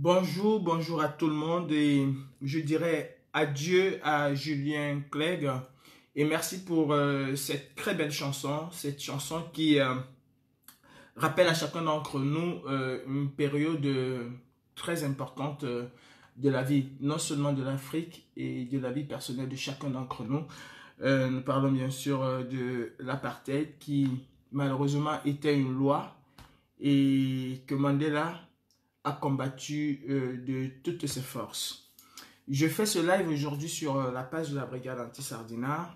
Bonjour, bonjour à tout le monde et je dirais adieu à Julien Clegg et merci pour cette très belle chanson, cette chanson qui rappelle à chacun d'entre nous une période très importante de la vie, non seulement de l'Afrique et de la vie personnelle de chacun d'entre nous. Nous parlons bien sûr de l'apartheid qui malheureusement était une loi et que Mandela a combattu de toutes ses forces. Je fais ce live aujourd'hui sur la page de la brigade anti-Sardina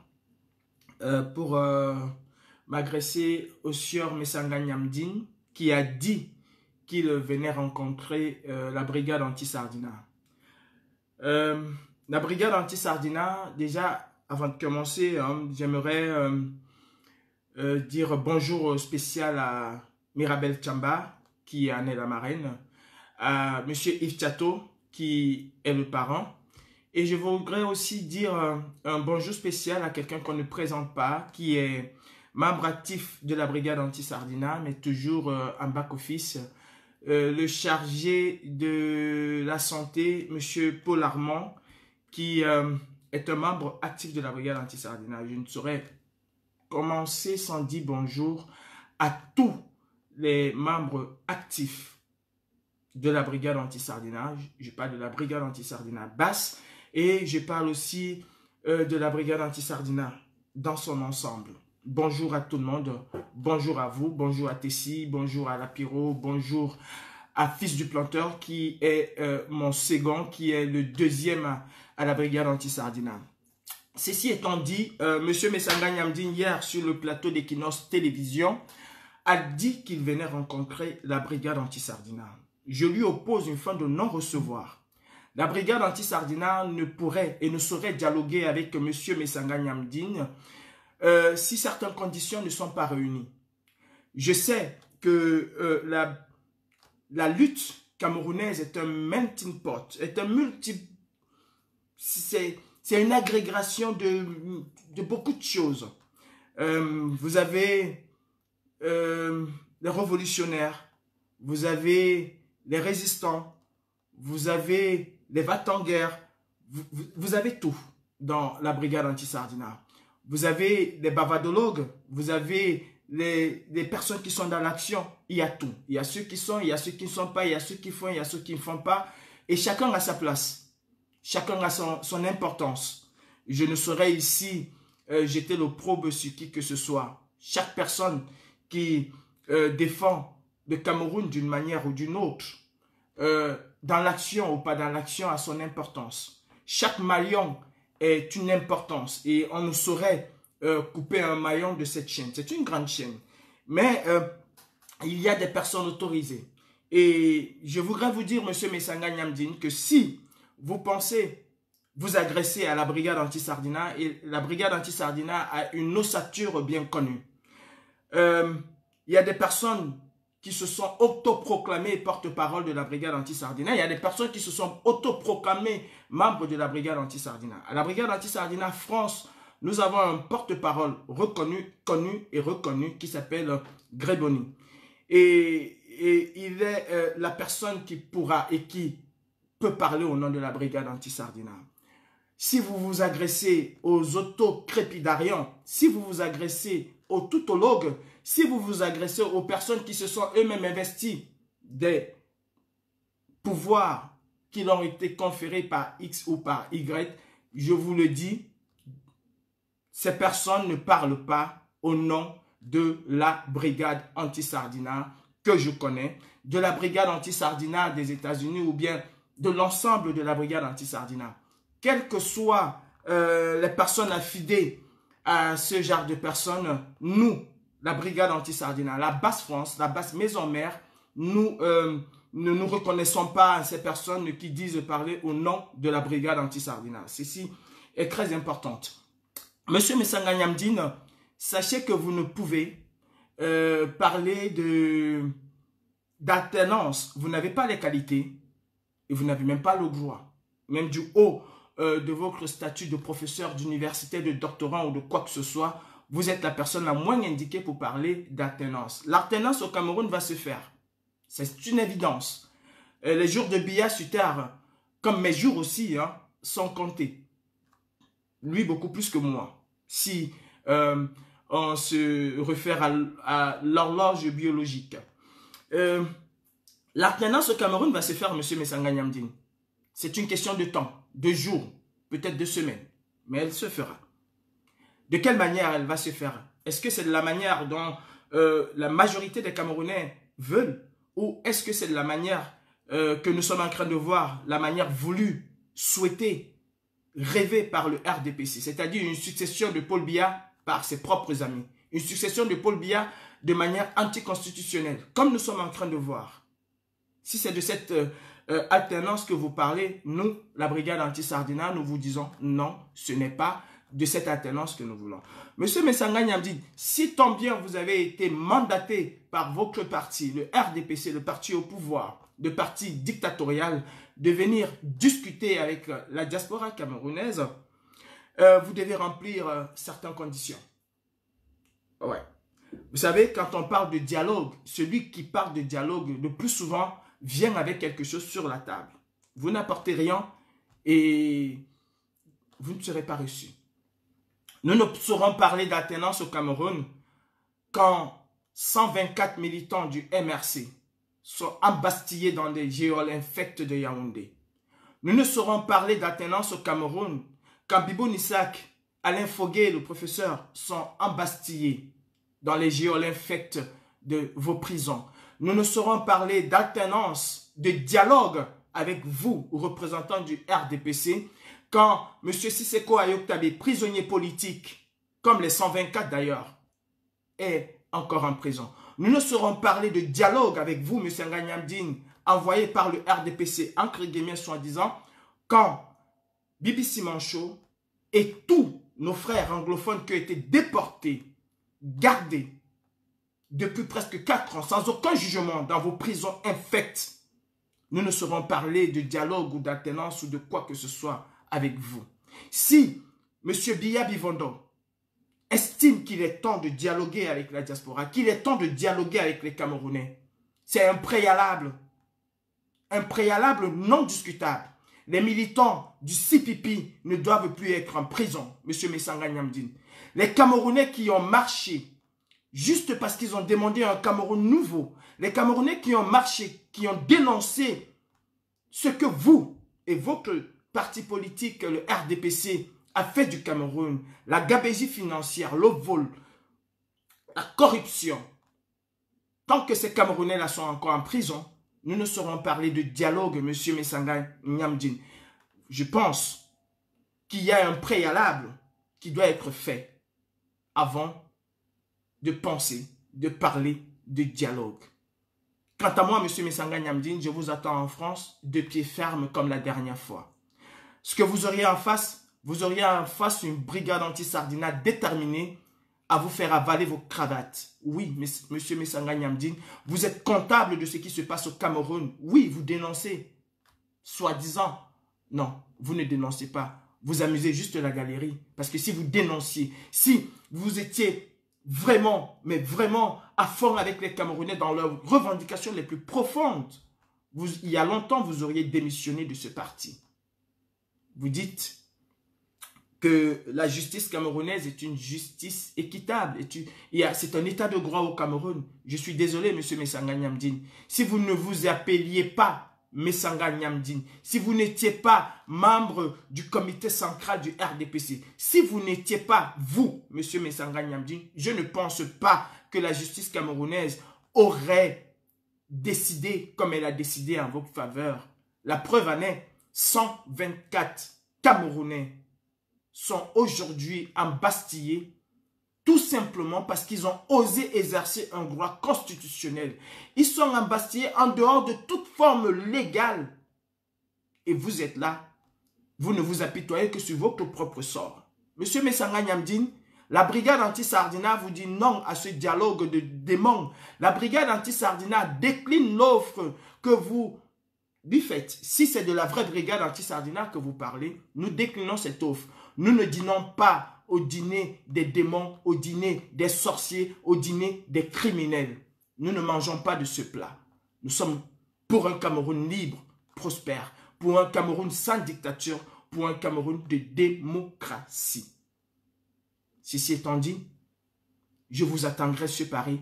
pour m'adresser au sieur Messanga Nyamdine qui a dit qu'il venait rencontrer la brigade anti-Sardina. La brigade anti-Sardina, déjà avant de commencer, j'aimerais dire bonjour spécial à Mirabel Chamba qui en est la marraine, à M. Yves Chateau, qui est le parent. Et je voudrais aussi dire un bonjour spécial à quelqu'un qu'on ne présente pas, qui est membre actif de la brigade anti-Sardina, mais toujours en back-office, le chargé de la santé, M. Paul Armand, qui est un membre actif de la brigade anti-Sardina. Je ne saurais commencer sans dire bonjour à tous les membres actifs de la brigade anti-Sardina. Je parle de la brigade anti-Sardina basse et je parle aussi de la brigade anti-Sardina dans son ensemble. Bonjour à tout le monde, bonjour à vous, bonjour à Tessie, bonjour à Lapiro, bonjour à Fils du Planteur qui est mon second, qui est le deuxième à la brigade anti-Sardina. Ceci étant dit, M. Messanga Nyamdine hier sur le plateau d'Equinox Télévision a dit qu'il venait rencontrer la brigade anti-Sardina. Je lui oppose une fin de non-recevoir. La brigade anti-Sardina ne pourrait et ne saurait dialoguer avec M. Messanga Nyamdine si certaines conditions ne sont pas réunies. Je sais que la lutte camerounaise est un melting pot, est un c'est une agrégation de beaucoup de choses. Vous avez les révolutionnaires, vous avez les résistants, vous avez les va-t-en-guerre, vous avez tout dans la brigade anti-Sardina. Vous avez les bavardologues, vous avez les personnes qui sont dans l'action, il y a tout. Il y a ceux qui sont, il y a ceux qui ne sont pas, il y a ceux qui font, il y a ceux qui ne font pas. Et chacun a sa place, chacun a son importance. Je ne saurais ici jeter l'opprobre sur qui que ce soit. Chaque personne qui défend le Cameroun d'une manière ou d'une autre, dans l'action ou pas dans l'action, a son importance. Chaque maillon est une importance et on ne saurait couper un maillon de cette chaîne. C'est une grande chaîne. Mais il y a des personnes autorisées. Et je voudrais vous dire, M. Messanga Nyamdine, que si vous pensez vous agresser à la brigade anti-Sardina, et la brigade anti-Sardina a une ossature bien connue. Il y a des personnes qui se sont autoproclamées porte-parole de la brigade anti-Sardina. Il y a des personnes qui se sont autoproclamées membres de la brigade anti-Sardina. À la brigade anti-Sardina France, nous avons un porte-parole reconnu, connu et reconnu qui s'appelle Gréboni. Et il est la personne qui pourra et qui peut parler au nom de la brigade anti-Sardina. Si vous vous agressez aux autocrépidarians, si vous vous agressez aux toutologues, si vous vous agressez aux personnes qui se sont eux-mêmes investies des pouvoirs qui leur ont été conférés par X ou par Y, je vous le dis, ces personnes ne parlent pas au nom de la brigade anti-Sardina que je connais, de la brigade anti-Sardina des États-Unis ou bien de l'ensemble de la brigade anti-Sardina. Quelles que soient les personnes affidées à ce genre de personnes, nous, la brigade anti-Sardina, la basse France, la basse maison mère, nous ne nous reconnaissons pas à ces personnes qui disent parler au nom de la brigade anti-Sardina. Ceci est très important. Monsieur Messanga Nyamdine, sachez que vous ne pouvez parler d'alternance. Vous n'avez pas les qualités et vous n'avez même pas le droit, même du haut de votre statut de professeur d'université, de doctorant ou de quoi que ce soit, vous êtes la personne la moins indiquée pour parler d'alternance. L'alternance au Cameroun va se faire. C'est une évidence. les jours de Biya sur terre, comme mes jours aussi, hein, sont comptés. Lui, beaucoup plus que moi. Si on se réfère à l'horloge biologique. L'alternance au Cameroun va se faire, M. Messanga Nyamdine. C'est une question de temps, de jours, peut-être de semaines. Mais elle se fera. De quelle manière elle va se faire? Est-ce que c'est de la manière dont la majorité des Camerounais veulent? Ou est-ce que c'est de la manière que nous sommes en train de voir, la manière voulue, souhaitée, rêvée par le RDPC? C'est-à-dire une succession de Paul Biya par ses propres amis. Une succession de Paul Biya de manière anticonstitutionnelle, comme nous sommes en train de voir. Si c'est de cette alternance que vous parlez, nous, la brigade anti-Sardina, nous vous disons non, ce n'est pas de cette alternance que nous voulons. Monsieur Messanga Nyamdine, si tant bien vous avez été mandaté par votre parti, le RDPC, le parti au pouvoir, le parti dictatorial, de venir discuter avec la diaspora camerounaise, vous devez remplir certaines conditions. Ouais. Vous savez, quand on parle de dialogue, celui qui parle de dialogue le plus souvent vient avec quelque chose sur la table. Vous n'apportez rien et vous ne serez pas reçu. Nous ne saurons parler d'alternance au Cameroun quand 124 militants du MRC sont embastillés dans des geôles infectes de Yaoundé. Nous ne saurons parler d'alternance au Cameroun quand Bibo Nissak, Alain Foguet et le professeur sont embastillés dans les geôles infectes de vos prisons. Nous ne saurons parler d'alternance, de dialogue avec vous, représentants du RDPC, quand M. Sisseko Ayoktabe, prisonnier politique, comme les 124 d'ailleurs, est encore en prison. Nous ne saurons parler de dialogue avec vous, M. Nyamdine, envoyé par le RDPC, entre guillemets soi-disant, quand Bibi Simancho et tous nos frères anglophones qui ont été déportés, gardés depuis presque 4 ans, sans aucun jugement dans vos prisons infectes, nous ne saurons parler de dialogue ou d'alternance ou de quoi que ce soit avec vous. Si M. Biya Bivondo estime qu'il est temps de dialoguer avec la diaspora, qu'il est temps de dialoguer avec les Camerounais, c'est un préalable non discutable. Les militants du CPP ne doivent plus être en prison, M. Messanga Nyamdine. Les Camerounais qui ont marché juste parce qu'ils ont demandé un Cameroun nouveau, les Camerounais qui ont marché, qui ont dénoncé ce que vous et votre parti politique, le RDPC, a fait du Cameroun, la gabegie financière, le vol, la corruption. Tant que ces Camerounais-là sont encore en prison, nous ne saurons parler de dialogue, M. Messanga Nyamdine. Je pense qu'il y a un préalable qui doit être fait avant de penser, de parler de dialogue. Quant à moi, M. Messanga Nyamdine, je vous attends en France de pied ferme comme la dernière fois. Ce que vous auriez en face une brigade anti-Sardina déterminée à vous faire avaler vos cravates. Oui, M. Messanga Nyamdine, vous êtes comptable de ce qui se passe au Cameroun. Oui, vous dénoncez, soi-disant. Non, vous ne dénoncez pas. Vous amusez juste la galerie. Parce que si vous dénonciez, si vous étiez vraiment, mais vraiment à fond avec les Camerounais dans leurs revendications les plus profondes, il y a longtemps, vous auriez démissionné de ce parti. Vous dites que la justice camerounaise est une justice équitable. C'est un état de droit au Cameroun. Je suis désolé, M. Messanga Nyamdine. Si vous ne vous appeliez pas Messanga Nyamdine, si vous n'étiez pas membre du comité central du RDPC, si vous n'étiez pas, vous, M. Messanga Nyamdine, je ne pense pas que la justice camerounaise aurait décidé comme elle a décidé en votre faveur. La preuve en est, 124 Camerounais sont aujourd'hui embastillés tout simplement parce qu'ils ont osé exercer un droit constitutionnel. Ils sont embastillés en dehors de toute forme légale. Et vous êtes là, vous ne vous apitoyez que sur votre propre sort. Monsieur Messanga Nyamdine, la brigade anti-Sardina vous dit non à ce dialogue de démons. La brigade anti-Sardina décline l'offre que vous lui faites. Si c'est de la vraie brigade anti-Sardina que vous parlez, nous déclinons cette offre. Nous ne dînons pas au dîner des démons, au dîner des sorciers, au dîner des criminels. Nous ne mangeons pas de ce plat. Nous sommes pour un Cameroun libre, prospère, pour un Cameroun sans dictature, pour un Cameroun de démocratie. Ceci étant dit, je vous attendrai ce pari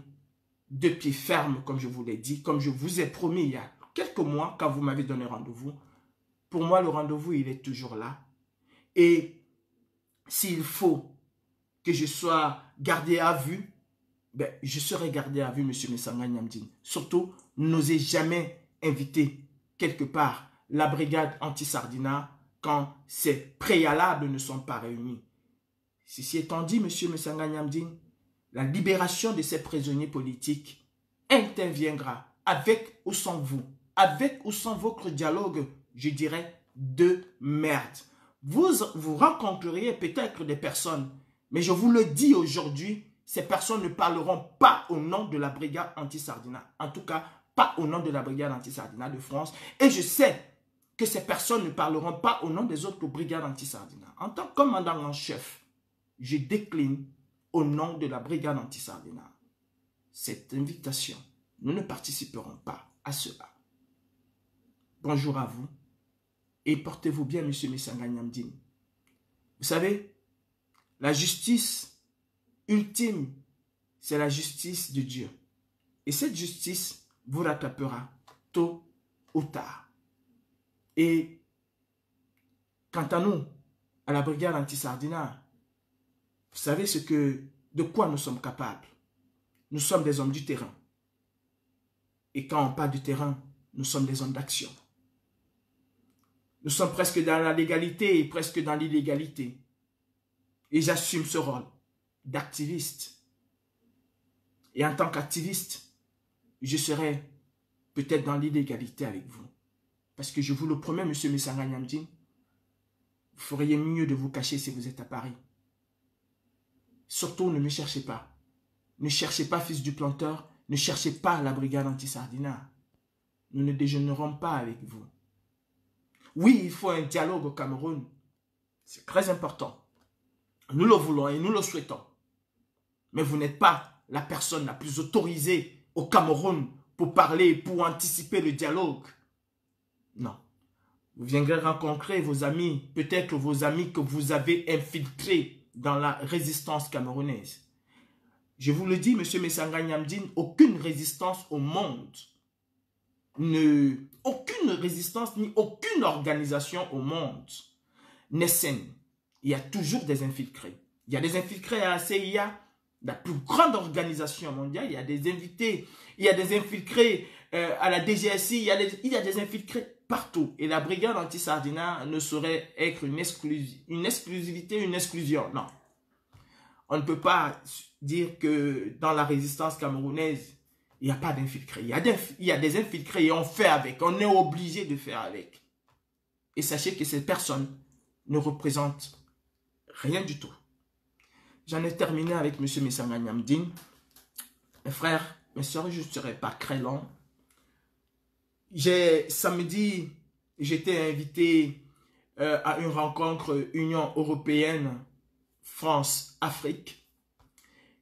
de pied ferme, comme je vous l'ai dit, comme je vous ai promis il y a quelques mois, quand vous m'avez donné rendez-vous. Pour moi, le rendez-vous, il est toujours là. Et s'il faut que je sois gardé à vue, ben, je serai gardé à vue, M. Messanga Nyamdine. Surtout, n'osez jamais inviter quelque part la brigade anti-Sardina quand ces préalables ne sont pas réunis. Ceci étant dit, M. Messanga Nyamdine, la libération de ces prisonniers politiques interviendra avec ou sans vous, avec ou sans votre dialogue, je dirais, de merde. Vous rencontreriez peut-être des personnes, mais je vous le dis aujourd'hui, ces personnes ne parleront pas au nom de la brigade anti-Sardina. En tout cas, pas au nom de la brigade anti-Sardina de France. Et je sais que ces personnes ne parleront pas au nom des autres brigades anti-Sardina. En tant que commandant en chef, je décline au nom de la brigade anti-Sardina cette invitation. Nous ne participerons pas à cela. Bonjour à vous et portez-vous bien, M. Messanga Nyamdine. Vous savez, la justice ultime, c'est la justice de Dieu. Et cette justice vous rattrapera tôt ou tard. Et quant à nous, à la brigade anti-Sardina, vous savez de quoi nous sommes capables. Nous sommes des hommes du terrain. Et quand on parle du terrain, nous sommes des hommes d'action. Nous sommes presque dans la légalité et presque dans l'illégalité. Et j'assume ce rôle d'activiste. Et en tant qu'activiste, je serai peut-être dans l'illégalité avec vous. Parce que je vous le promets, M. Messanga Nyamdine, vous feriez mieux de vous cacher si vous êtes à Paris. Surtout, ne me cherchez pas. Ne cherchez pas, fils du planteur. Ne cherchez pas la brigade anti-Sardina. Nous ne déjeunerons pas avec vous. Oui, il faut un dialogue au Cameroun. C'est très important. Nous le voulons et nous le souhaitons. Mais vous n'êtes pas la personne la plus autorisée au Cameroun pour parler, pour anticiper le dialogue. Non. Vous viendrez rencontrer vos amis, peut-être vos amis que vous avez infiltrés dans la résistance camerounaise. Je vous le dis, M. Messanga Nyamdine, aucune résistance au monde, aucune résistance ni aucune organisation au monde n'est saine. Il y a toujours des infiltrés. Il y a des infiltrés à la CIA, la plus grande organisation mondiale. Il y a des invités, il y a des infiltrés à la DGSI, il y a des infiltrés partout. Et la brigade anti-Sardina ne saurait être une exclusivité, une exclusion. Non. On ne peut pas dire que dans la résistance camerounaise, il n'y a pas d'infiltrés. Il y a des infiltrés et on fait avec. On est obligé de faire avec. Et sachez que ces personnes ne représentent rien du tout. J'en ai terminé avec M. Messanga Nyamdine. Mes frères, mes soeurs, je ne serai pas très long. Samedi, j'étais invité à une rencontre Union européenne, France-Afrique.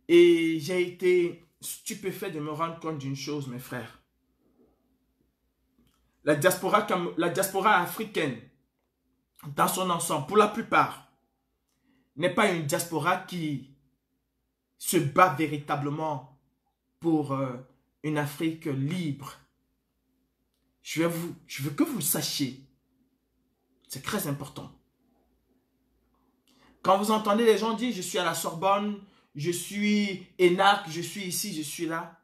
Et j'ai été stupéfait de me rendre compte d'une chose, mes frères. La diaspora africaine, dans son ensemble, pour la plupart, n'est pas une diaspora qui se bat véritablement pour une Afrique libre. Je veux que vous le sachiez. C'est très important. Quand vous entendez les gens dire « je suis à la Sorbonne », « je suis ENAC »,« je suis ici, je suis là »,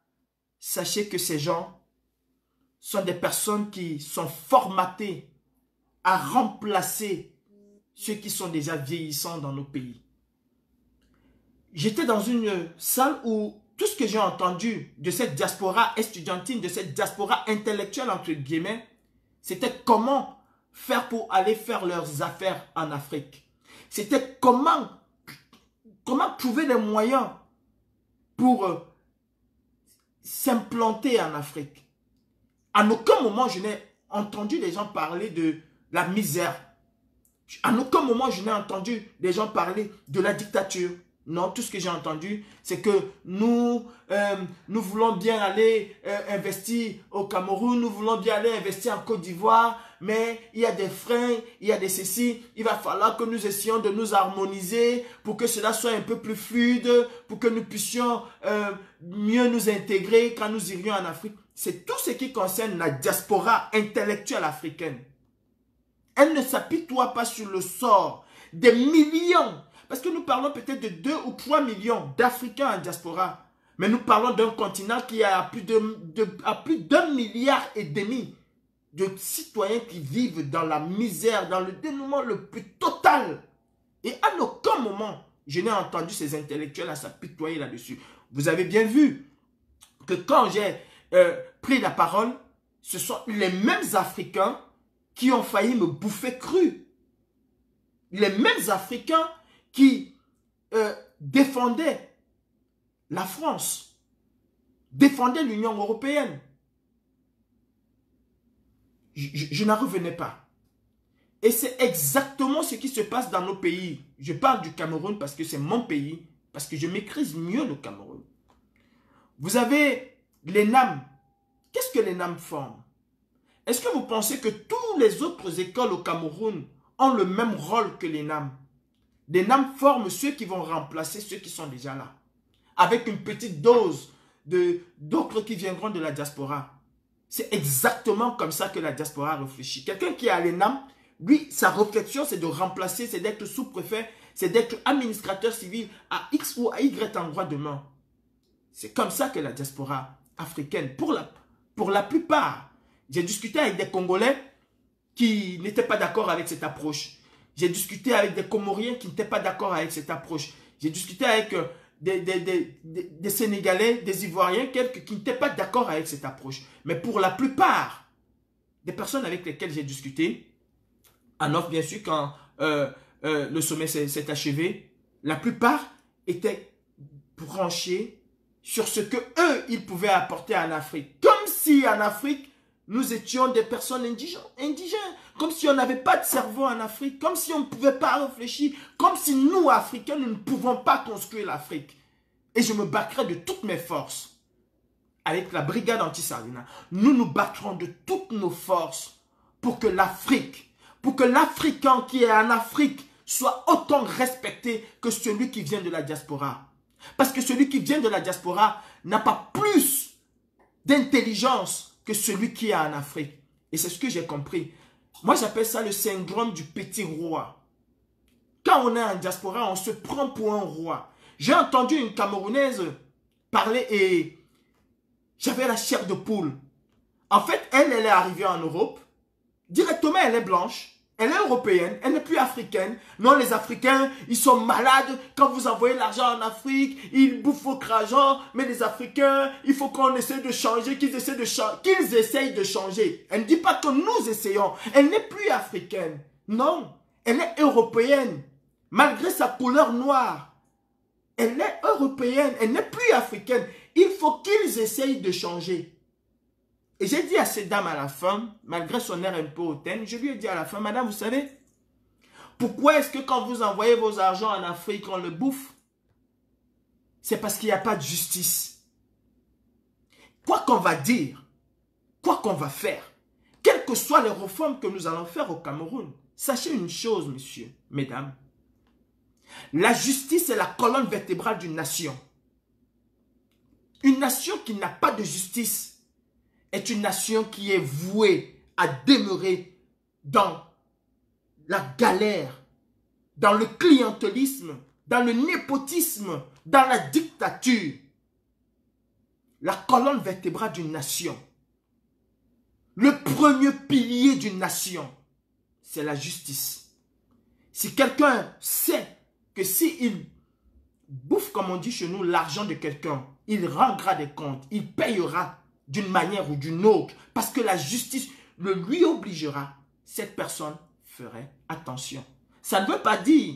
sachez que ces gens sont des personnes qui sont formatées à remplacer ceux qui sont déjà vieillissants dans nos pays. J'étais dans une salle où tout ce que j'ai entendu de cette diaspora estudiantine, de cette diaspora intellectuelle, entre guillemets, c'était comment faire pour aller faire leurs affaires en Afrique. C'était comment trouver les moyens pour s'implanter en Afrique. En aucun moment, je n'ai entendu les gens parler de la misère. En aucun moment, je n'ai entendu les gens parler de la dictature. Non, tout ce que j'ai entendu, c'est que nous voulons bien aller investir au Cameroun, nous voulons bien aller investir en Côte d'Ivoire, mais il y a des freins, il y a des ceci. Il va falloir que nous essayons de nous harmoniser pour que cela soit un peu plus fluide, pour que nous puissions mieux nous intégrer quand nous irions en Afrique. C'est tout ce qui concerne la diaspora intellectuelle africaine. Elle ne s'apitoie pas sur le sort des millions. Parce que nous parlons peut-être de 2 ou 3 millions d'Africains en diaspora. Mais nous parlons d'un continent qui a plus d'1,5 milliard de citoyens qui vivent dans la misère, dans le dénuement le plus total. Et à aucun moment, je n'ai entendu ces intellectuels à s'apitoyer là-dessus. Vous avez bien vu que quand j'ai pris la parole, ce sont les mêmes Africains qui ont failli me bouffer cru. Les mêmes Africains qui défendaient la France, défendaient l'Union européenne. Je n'en revenais pas. Et c'est exactement ce qui se passe dans nos pays. Je parle du Cameroun parce que c'est mon pays, parce que je maîtrise mieux le Cameroun. Vous avez l'ENAM. Qu'est-ce que l'ENAM forme? Est-ce que vous pensez que toutes les autres écoles au Cameroun ont le même rôle que l'ENAM? L'ENAM forme ceux qui vont remplacer ceux qui sont déjà là, avec une petite dose d'autres qui viendront de la diaspora. C'est exactement comme ça que la diaspora réfléchit. Quelqu'un qui est à l'ENAM, lui, sa réflexion, c'est de remplacer, c'est d'être sous-préfet, c'est d'être administrateur civil à X ou à Y endroit demain. C'est comme ça que la diaspora africaine, pour la plupart, j'ai discuté avec des Congolais qui n'étaient pas d'accord avec cette approche. J'ai discuté avec des Comoriens qui n'étaient pas d'accord avec cette approche. J'ai discuté avec des Sénégalais, des Ivoiriens, quelques qui n'étaient pas d'accord avec cette approche. Mais pour la plupart des personnes avec lesquelles j'ai discuté, en off bien sûr, quand le sommet s'est achevé, la plupart étaient branchés sur ce que eux, ils pouvaient apporter en Afrique. Comme si en Afrique, nous étions des personnes indigènes. Comme si on n'avait pas de cerveau en Afrique. Comme si on ne pouvait pas réfléchir. Comme si nous, Africains, nous ne pouvons pas construire l'Afrique. Et je me battrai de toutes mes forces. Avec la brigade anti-Sardina, nous nous battrons de toutes nos forces pour que l'Afrique, pour que l'Africain qui est en Afrique soit autant respecté que celui qui vient de la diaspora. Parce que celui qui vient de la diaspora n'a pas plus d'intelligence que celui qui est en Afrique. Et c'est ce que j'ai compris. Moi, j'appelle ça le syndrome du petit roi. Quand on est en diaspora, on se prend pour un roi. J'ai entendu une Camerounaise parler et j'avais la chair de poule. En fait, elle est arrivée en Europe. Directement, elle est blanche. Elle est européenne, elle n'est plus africaine. Non, les Africains, ils sont malades. Quand vous envoyez l'argent en Afrique, ils bouffent votre argent. Mais les Africains, il faut qu'on essaie de changer, qu'ils essayent de changer. Elle ne dit pas que nous essayons. Elle n'est plus africaine. Non, elle est européenne. Malgré sa couleur noire. Elle est européenne, elle n'est plus africaine. Il faut qu'ils essayent de changer. Et j'ai dit à cette dame à la fin, malgré son air un peu hautaine, je lui ai dit à la fin, madame, vous savez, pourquoi est-ce que quand vous envoyez vos argents en Afrique, on le bouffe? C'est parce qu'il n'y a pas de justice. Quoi qu'on va dire, quoi qu'on va faire, quelles que soient les réformes que nous allons faire au Cameroun, sachez une chose, messieurs, mesdames, la justice est la colonne vertébrale d'une nation. Une nation qui n'a pas de justice est une nation qui est vouée à demeurer dans la galère, dans le clientélisme, dans le népotisme, dans la dictature. La colonne vertébrale d'une nation, le premier pilier d'une nation, c'est la justice. Si quelqu'un sait que s'il bouffe, comme on dit chez nous, l'argent de quelqu'un, il rendra des comptes, il payera d'une manière ou d'une autre, parce que la justice le lui obligera, cette personne ferait attention. Ça ne veut pas dire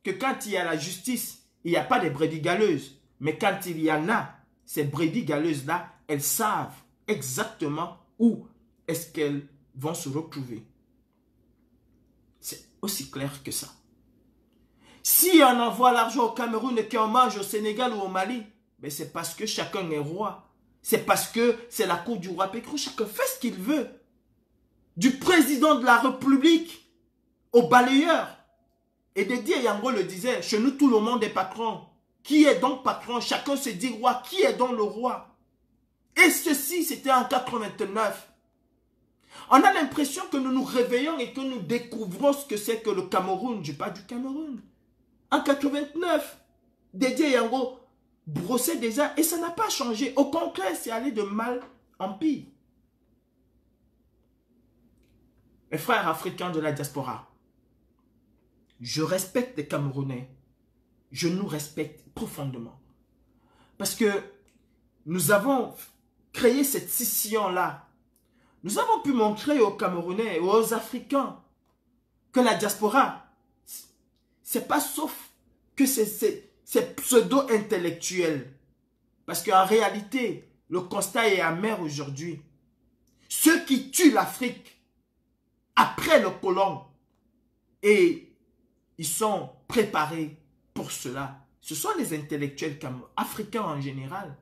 que quand il y a la justice, il n'y a pas de brebis galeuses. Mais quand il y en a, ces brebis galeuses-là, elles savent exactement où est-ce qu'elles vont se retrouver. C'est aussi clair que ça. Si on envoie l'argent au Cameroun et qu'on mange au Sénégal ou au Mali, ben c'est parce que chacun est roi. C'est parce que c'est la cour du roi Pécrou. Chacun fait ce qu'il veut. Du président de la République au balayeur. Et Dédé Yango le disait, chez nous tout le monde est patron. Qui est donc patron? Chacun se dit roi. Qui est donc le roi? Et ceci, c'était en 89. On a l'impression que nous nous réveillons et que nous découvrons ce que c'est que le Cameroun. Je parle du Cameroun. En 89, Dédé Yango brossait déjà et ça n'a pas changé. Au contraire, c'est allé de mal en pire. Mes frères africains de la diaspora, je respecte les Camerounais. Je nous respecte profondément. Parce que nous avons créé cette scission-là. Nous avons pu montrer aux Camerounais et aux Africains que la diaspora, c'est pas sauf que c'est pseudo-intellectuel. Parce qu'en réalité, le constat est amer aujourd'hui. Ceux qui tuent l'Afrique après le colon, et ils sont préparés pour cela, ce sont les intellectuels africains en général.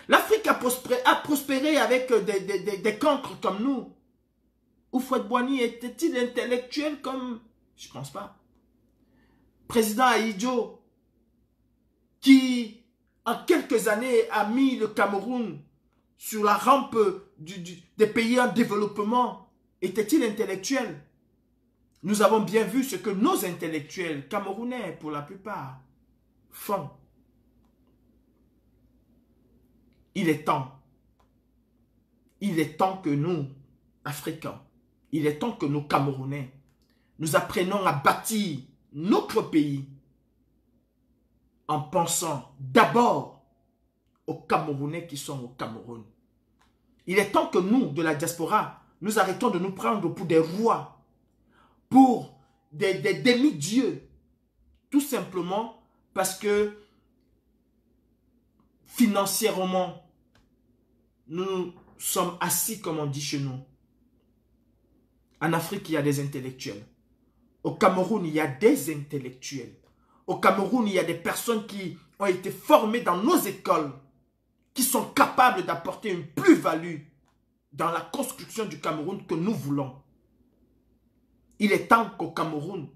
L'Afrique a prospéré avec des cancres comme nous. Houphouët-Boigny était-il intellectuel comme... Je ne pense pas. Président Ahidjo, qui en quelques années a mis le Cameroun sur la rampe des pays en développement, était-il intellectuel? Nous avons bien vu ce que nos intellectuels camerounais, pour la plupart, font. Il est temps. Il est temps que nous, Africains, il est temps que nos Camerounais, nous apprenions à bâtir notre pays en pensant d'abord aux Camerounais qui sont au Cameroun. Il est temps que nous, de la diaspora, nous arrêtons de nous prendre pour des rois, pour des demi-dieux, tout simplement parce que financièrement, nous sommes assis, comme on dit chez nous. En Afrique, il y a des intellectuels. Au Cameroun, il y a des intellectuels. Au Cameroun, il y a des personnes qui ont été formées dans nos écoles, qui sont capables d'apporter une plus-value dans la construction du Cameroun que nous voulons. Il est temps qu'au Cameroun,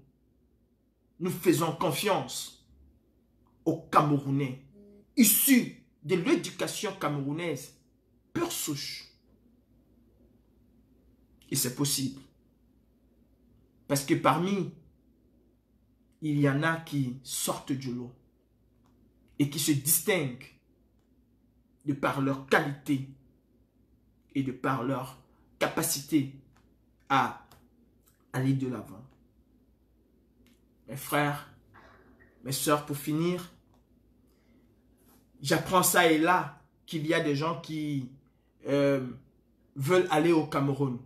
nous faisons confiance aux Camerounais, issus de l'éducation camerounaise, pure souche. Et c'est possible. Parce que parmi, il y en a qui sortent du lot et qui se distinguent de par leur qualité et de par leur capacité à aller de l'avant. Mes frères, mes sœurs, pour finir, j'apprends ça et là qu'il y a des gens qui veulent aller au Cameroun.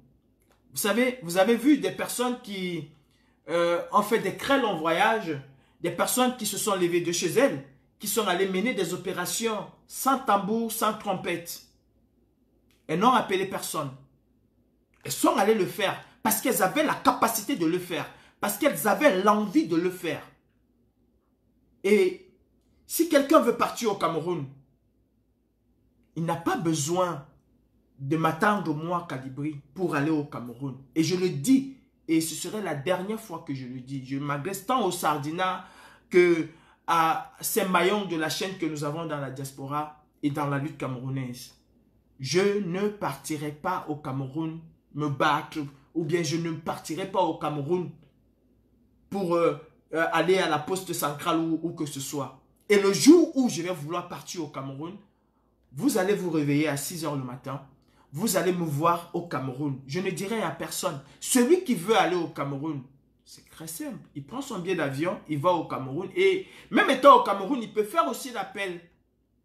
Vous savez, vous avez vu des personnes qui ont fait des très longs voyages, des personnes qui se sont levées de chez elles, qui sont allées mener des opérations sans tambour, sans trompette. Elles n'ont appelé personne. Elles sont allées le faire parce qu'elles avaient la capacité de le faire, parce qu'elles avaient l'envie de le faire. Et si quelqu'un veut partir au Cameroun, il n'a pas besoin de m'attendre moi, Kadibri, pour aller au Cameroun. Et je le dis, et ce serait la dernière fois que je le dis. Je m'adresse tant au Sardina que à ces maillons de la chaîne que nous avons dans la diaspora et dans la lutte camerounaise. Je ne partirai pas au Cameroun me battre, ou bien je ne partirai pas au Cameroun pour aller à la poste centrale ou où que ce soit. Et le jour où je vais vouloir partir au Cameroun, vous allez vous réveiller à 6 h le matin. Vous allez me voir au Cameroun. Je ne dirai à personne. Celui qui veut aller au Cameroun, c'est très simple. Il prend son billet d'avion, il va au Cameroun. Et même étant au Cameroun, il peut faire aussi l'appel.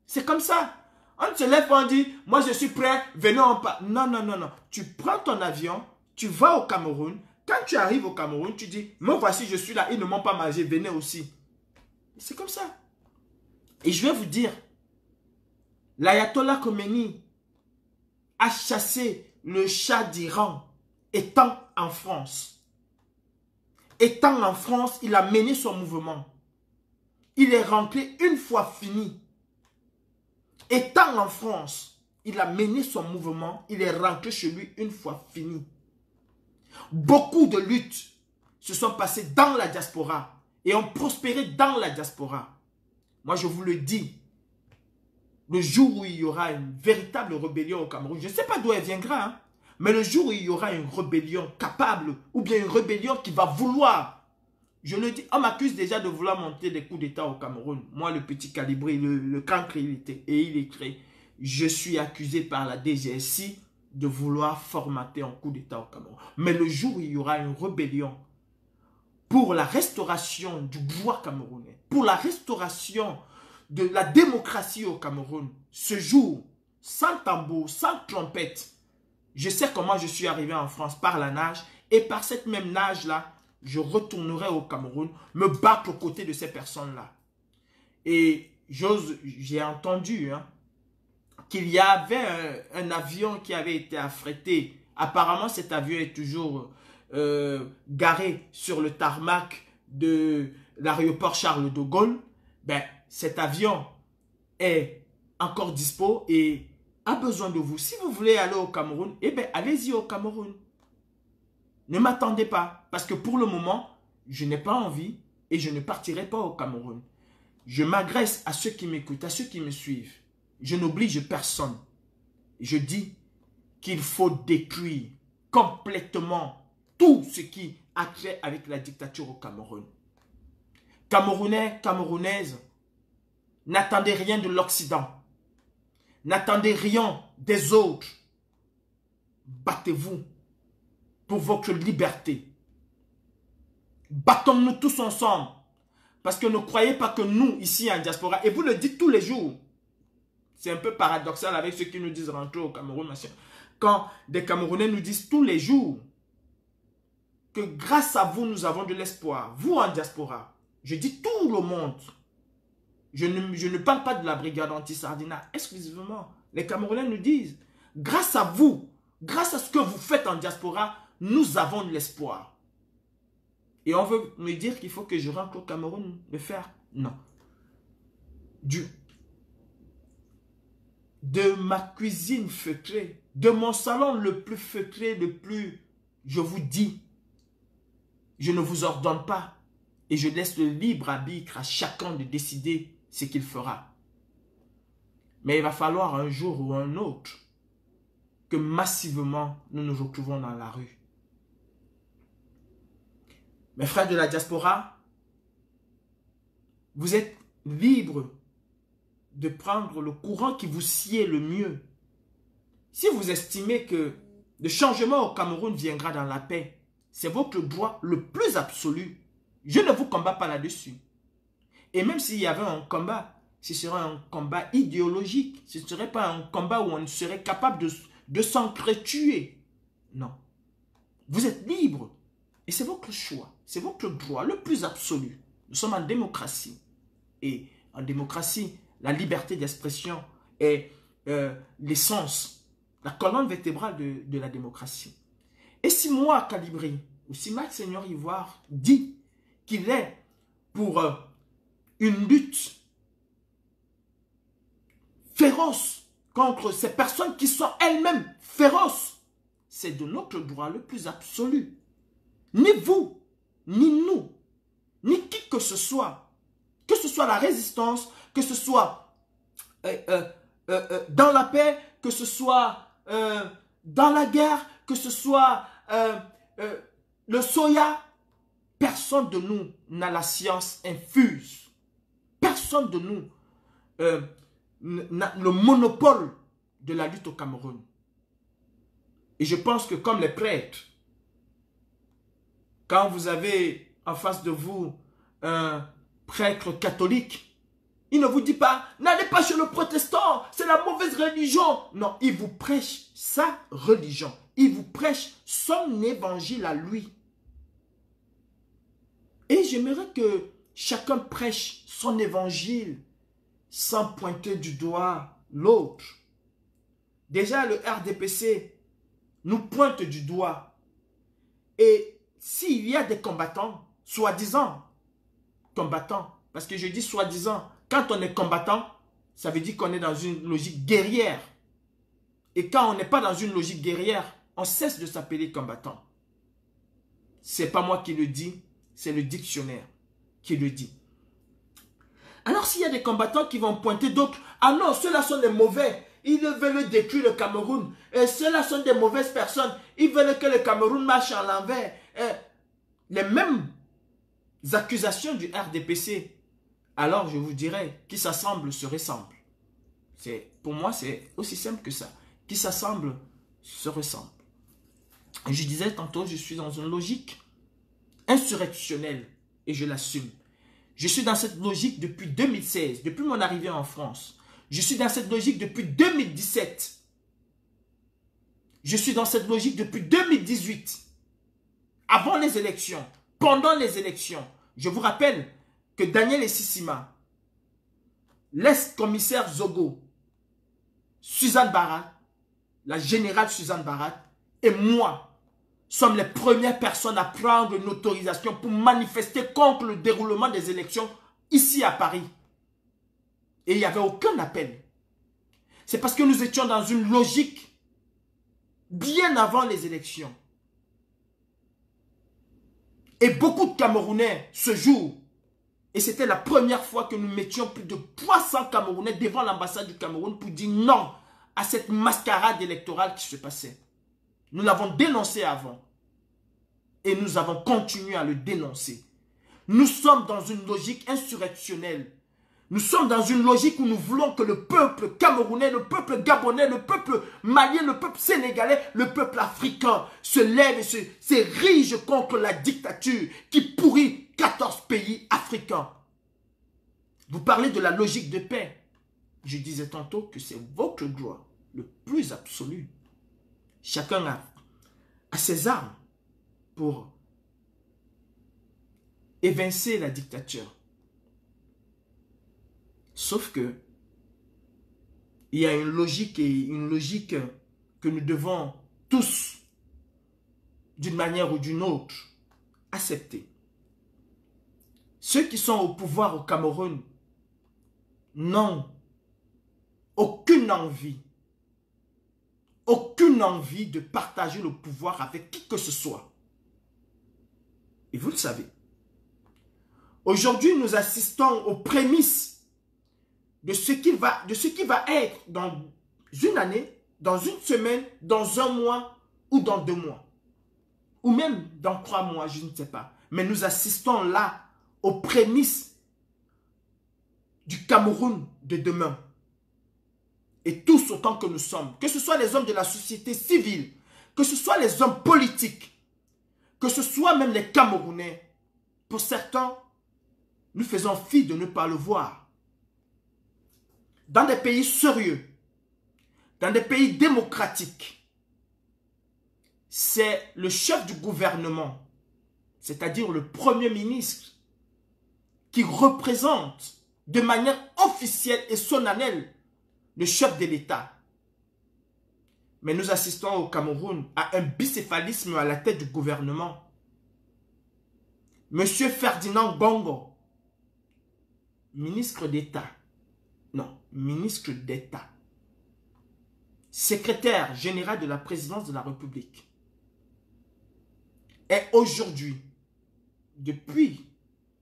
C'est comme ça. On se lève et on dit, moi je suis prêt, venez en pas. Non, non, non, non. Tu prends ton avion, tu vas au Cameroun. Quand tu arrives au Cameroun, tu dis, me voici, je suis là, ils ne m'ont pas mangé, venez aussi. C'est comme ça. Et je vais vous dire, l'ayatollah Khomeini a chassé le Shah d'Iran étant en France. Étant en France, il a mené son mouvement. Il est rentré une fois fini. Étant en France, il a mené son mouvement. Il est rentré chez lui une fois fini. Beaucoup de luttes se sont passées dans la diaspora et ont prospéré dans la diaspora. Moi, je vous le dis, le jour où il y aura une véritable rébellion au Cameroun, je ne sais pas d'où elle viendra, hein, mais le jour où il y aura une rébellion capable ou bien une rébellion qui va vouloir, je le dis, on m'accuse déjà de vouloir monter des coups d'État au Cameroun. Moi, le petit calibré, le cancre, il est créé. Je suis accusé par la DGSI de vouloir formater un coup d'État au Cameroun. Mais le jour où il y aura une rébellion pour la restauration du pouvoir camerounais, pour la restauration de la démocratie au Cameroun, ce jour, sans tambour, sans trompette, je sais comment je suis arrivé en France par la nage, et par cette même nage-là, je retournerai au Cameroun, me battre aux côtés de ces personnes-là. Et j'ai entendu qu'il y avait un avion qui avait été affrété. Apparemment, cet avion est toujours garé sur le tarmac de l'aéroport Charles de Gaulle. Ben, cet avion est encore dispo et a besoin de vous. Si vous voulez aller au Cameroun, eh bien, allez-y au Cameroun. Ne m'attendez pas, parce que pour le moment, je n'ai pas envie et je ne partirai pas au Cameroun. Je m'adresse à ceux qui m'écoutent, à ceux qui me suivent. Je n'oblige personne. Je dis qu'il faut détruire complètement tout ce qui a trait avec la dictature au Cameroun. Camerounais, Camerounaises, n'attendez rien de l'Occident. N'attendez rien des autres. Battez-vous pour votre liberté. Battons-nous tous ensemble. Parce que ne croyez pas que nous, ici en diaspora, et vous le dites tous les jours, c'est un peu paradoxal avec ceux qui nous disent rentrer au Cameroun. Quand des Camerounais nous disent tous les jours que grâce à vous, nous avons de l'espoir. Vous en diaspora, je dis tout le monde. Je ne parle pas de la brigade anti-Sardina exclusivement. Les Camerounais nous disent, grâce à vous, grâce à ce que vous faites en diaspora, nous avons de l'espoir. Et on veut me dire qu'il faut que je rentre au Cameroun le faire. Non. De ma cuisine feutrée, de mon salon le plus feutré, je vous dis, je ne vous ordonne pas et je laisse le libre arbitre à chacun de décider ce qu'il fera. Mais il va falloir un jour ou un autre que massivement nous nous retrouvons dans la rue. Mes frères de la diaspora, vous êtes libres de prendre le courant qui vous sied le mieux. Si vous estimez que le changement au Cameroun viendra dans la paix, c'est votre droit le plus absolu. Je ne vous combats pas là-dessus. Et même s'il y avait un combat, ce serait un combat idéologique. Ce ne serait pas un combat où on serait capable de s'entretuer. Non. Vous êtes libre. Et c'est votre choix. C'est votre droit le plus absolu. Nous sommes en démocratie. Et en démocratie, la liberté d'expression est l'essence, la colonne vertébrale de la démocratie. Et si moi, Calibri, ou si Max Seigneur Ivoire dit qu'il est pour une lutte féroce contre ces personnes qui sont elles-mêmes féroces, c'est de notre droit le plus absolu. Ni vous, ni nous, ni qui que ce soit la résistance, que ce soit dans la paix, que ce soit dans la guerre, que ce soit le soya, personne de nous n'a la science infuse. Personne de nous n'a le monopole de la lutte au Cameroun. Et je pense que comme les prêtres, quand vous avez en face de vous un prêtre catholique, il ne vous dit pas, n'allez pas chez le protestant, c'est la mauvaise religion. Non, il vous prêche sa religion. Il vous prêche son évangile à lui. Et j'aimerais que chacun prêche son évangile sans pointer du doigt l'autre. Déjà, le RDPC nous pointe du doigt. Et s'il y a des combattants, soi-disant combattants. Parce que je dis soi-disant, quand on est combattant, ça veut dire qu'on est dans une logique guerrière. Et quand on n'est pas dans une logique guerrière, on cesse de s'appeler combattant. C'est pas moi qui le dis, c'est le dictionnaire qui le dit. Alors s'il y a des combattants qui vont pointer d'autres, ah non, ceux-là sont des mauvais, ils veulent détruire le Cameroun, et ceux-là sont des mauvaises personnes, ils veulent que le Cameroun marche en l'envers. Les mêmes accusations du RDPC, alors je vous dirais, qui s'assemblent se ressemblent. Pour moi, c'est aussi simple que ça. Qui s'assemblent se ressemblent. Et je disais tantôt, je suis dans une logique insurrectionnelle, et je l'assume. Je suis dans cette logique depuis 2016, depuis mon arrivée en France. Je suis dans cette logique depuis 2017. Je suis dans cette logique depuis 2018. Avant les élections, pendant les élections. Je vous rappelle que Daniel Essissima, l'ex-commissaire Zogo, Suzanne Barat, la générale Suzanne Barat et moi sommes les premières personnes à prendre une autorisation pour manifester contre le déroulement des élections ici à Paris. Et il n'y avait aucun appel. C'est parce que nous étions dans une logique bien avant les élections. Et beaucoup de Camerounais ce jour, et c'était la première fois que nous mettions plus de 300 Camerounais devant l'ambassade du Cameroun pour dire non à cette mascarade électorale qui se passait. Nous l'avons dénoncé avant. Et nous avons continué à le dénoncer. Nous sommes dans une logique insurrectionnelle. Nous sommes dans une logique où nous voulons que le peuple camerounais, le peuple gabonais, le peuple malien, le peuple sénégalais, le peuple africain se lève et s'érige contre la dictature qui pourrit 14 pays africains. Vous parlez de la logique de paix. Je disais tantôt que c'est votre droit le plus absolu. Chacun a ses armes pour évincer la dictature. Sauf que il y a une logique que nous devons tous, d'une manière ou d'une autre, accepter. Ceux qui sont au pouvoir au Cameroun n'ont aucune envie de partager le pouvoir avec qui que ce soit. Et vous le savez. Aujourd'hui, nous assistons aux prémices de ce qui va être dans une année, dans une semaine, dans un mois ou dans 2 mois. Ou même dans 3 mois, je ne sais pas. Mais nous assistons là aux prémices du Cameroun de demain. Et tous autant que nous sommes, que ce soit les hommes de la société civile, que ce soit les hommes politiques, que ce soit même les Camerounais, pour certains, nous faisons fi de ne pas le voir. Dans des pays sérieux, dans des pays démocratiques, c'est le chef du gouvernement, c'est-à-dire le Premier ministre, qui représente de manière officielle et solennelle le chef de l'État. Mais nous assistons au Cameroun à un bicéphalisme à la tête du gouvernement. Monsieur Ferdinand Gongo, ministre d'État, non, ministre d'État, secrétaire général de la présidence de la République, est aujourd'hui, depuis,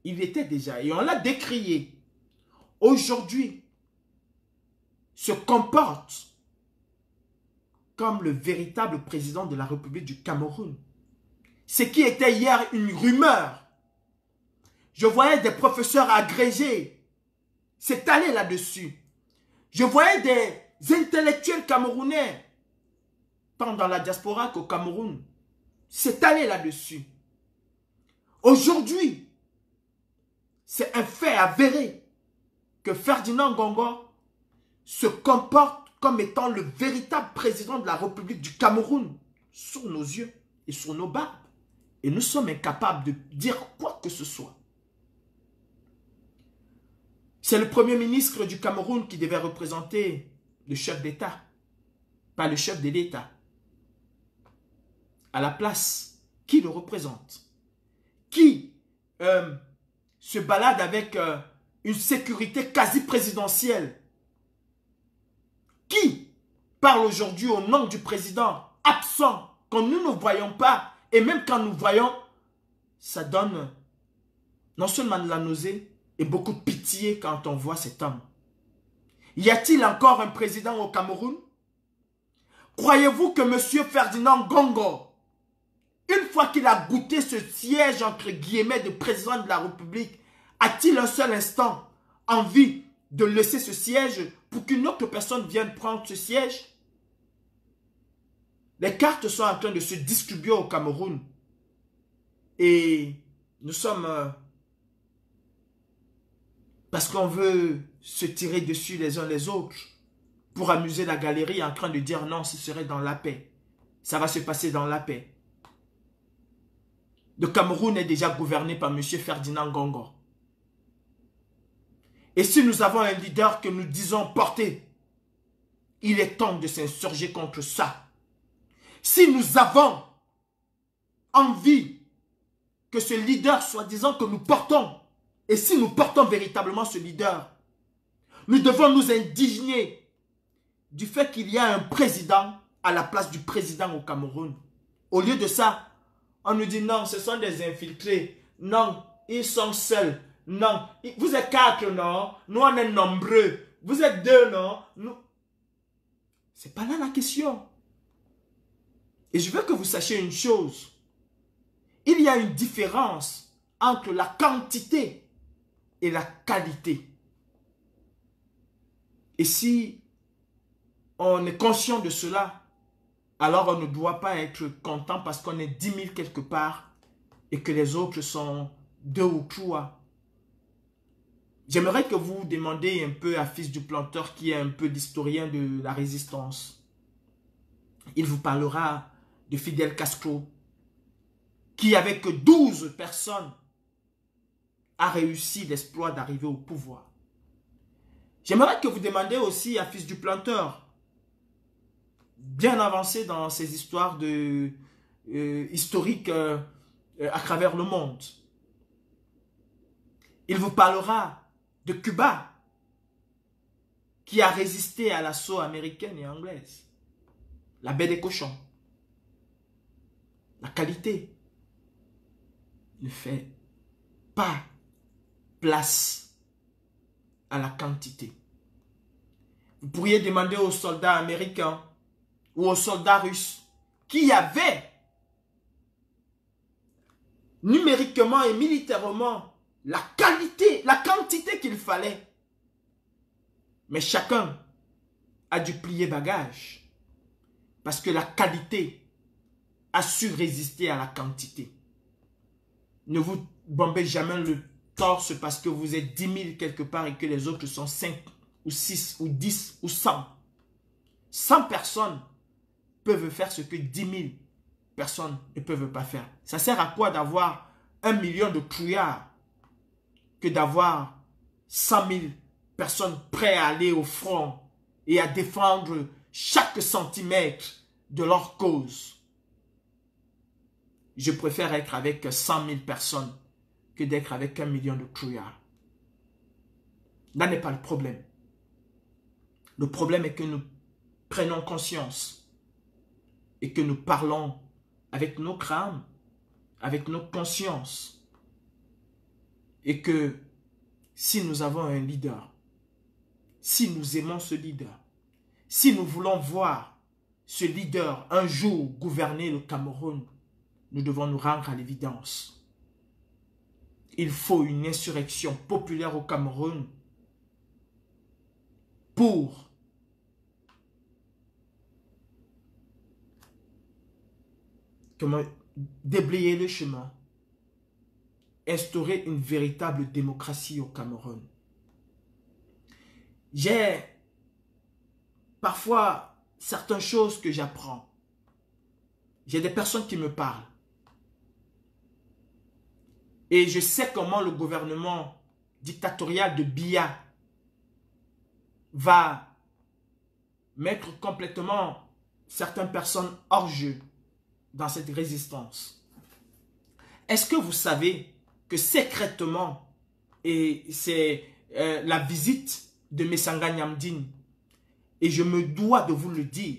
il était déjà, et on l'a décrié, aujourd'hui, se comporte comme le véritable président de la République du Cameroun. Ce qui était hier une rumeur. Je voyais des professeurs agrégés s'étaler là-dessus. Je voyais des intellectuels camerounais, tant dans la diaspora qu'au Cameroun, s'étaler là-dessus. Aujourd'hui, c'est un fait avéré que Ferdinand Gongo se comporte comme étant le véritable président de la République du Cameroun sous nos yeux et sur nos barbes. Et nous sommes incapables de dire quoi que ce soit. C'est le Premier ministre du Cameroun qui devait représenter le chef d'État, pas le chef de l'État. À la place, qui le représente? Qui se balade avec une sécurité quasi présidentielle? Qui parle aujourd'hui au nom du président absent, que nous ne voyons pas, et même quand nous voyons, ça donne non seulement de la nausée, et beaucoup de pitié quand on voit cet homme. Y a-t-il encore un président au Cameroun? Croyez-vous que M. Ferdinand Gongo, une fois qu'il a goûté ce siège entre guillemets de président de la République, a-t-il un seul instant envie de laisser ce siège pour qu'une autre personne vienne prendre ce siège? Les cartes sont en train de se distribuer au Cameroun. Et nous sommes... parce qu'on veut se tirer dessus les uns les autres pour amuser la galerie en train de dire non, ce serait dans la paix. Ça va se passer dans la paix. Le Cameroun est déjà gouverné par M. Ferdinand Gongo. Et si nous avons un leader que nous disons porter, il est temps de s'insurger contre ça. Si nous avons envie que ce leader, soi-disant que nous portons, et si nous portons véritablement ce leader, nous devons nous indigner du fait qu'il y a un président à la place du président au Cameroun. Au lieu de ça, on nous dit non, ce sont des infiltrés. Non, ils sont seuls. Non, vous êtes 4, non? Nous, on est nombreux. Vous êtes 2, non? Nous... C'est pas là la question. Et je veux que vous sachiez une chose. Il y a une différence entre la quantité et la qualité. Et si on est conscient de cela, alors on ne doit pas être content parce qu'on est 10 000 quelque part et que les autres sont 2 ou 3. J'aimerais que vous demandiez un peu à Fils du Planteur, qui est un peu l'historien de la résistance. Il vous parlera de Fidel Castro, qui avec 12 personnes a réussi l'exploit d'arriver au pouvoir. J'aimerais que vous demandiez aussi à Fils du Planteur, bien avancé dans ces histoires historiques à travers le monde. Il vous parlera de Cuba, qui a résisté à l'assaut américaine et anglaise. La baie des cochons. La qualité ne fait pas place à la quantité. Vous pourriez demander aux soldats américains ou aux soldats russes qui avaient numériquement et militairement la qualité, la quantité qu'il fallait. Mais chacun a dû plier bagage parce que la qualité a su résister à la quantité. Ne vous bombez jamais le torse parce que vous êtes 10 000 quelque part et que les autres sont 5 ou 6 ou 10 ou 100. 100 personnes peuvent faire ce que 10 000 personnes ne peuvent pas faire. Ça sert à quoi d'avoir 1 million de trouillards que d'avoir 100 000 personnes prêtes à aller au front et à défendre chaque centimètre de leur cause? Je préfère être avec 100 000 personnes que d'être avec 1 million de trouillards. Là n'est pas le problème. Le problème est que nous prenons conscience et que nous parlons avec nos crânes, avec nos consciences. Et que si nous avons un leader, si nous aimons ce leader, si nous voulons voir ce leader un jour gouverner le Cameroun, nous devons nous rendre à l'évidence. Il faut une insurrection populaire au Cameroun pour déblayer le chemin, instaurer une véritable démocratie au Cameroun. J'ai parfois certaines choses que j'apprends. J'ai des personnes qui me parlent. Et je sais comment le gouvernement dictatorial de Biya va mettre complètement certaines personnes hors jeu dans cette résistance. Est-ce que vous savez que secrètement, et c'est la visite de Messanga Nyamdine, et je me dois de vous le dire,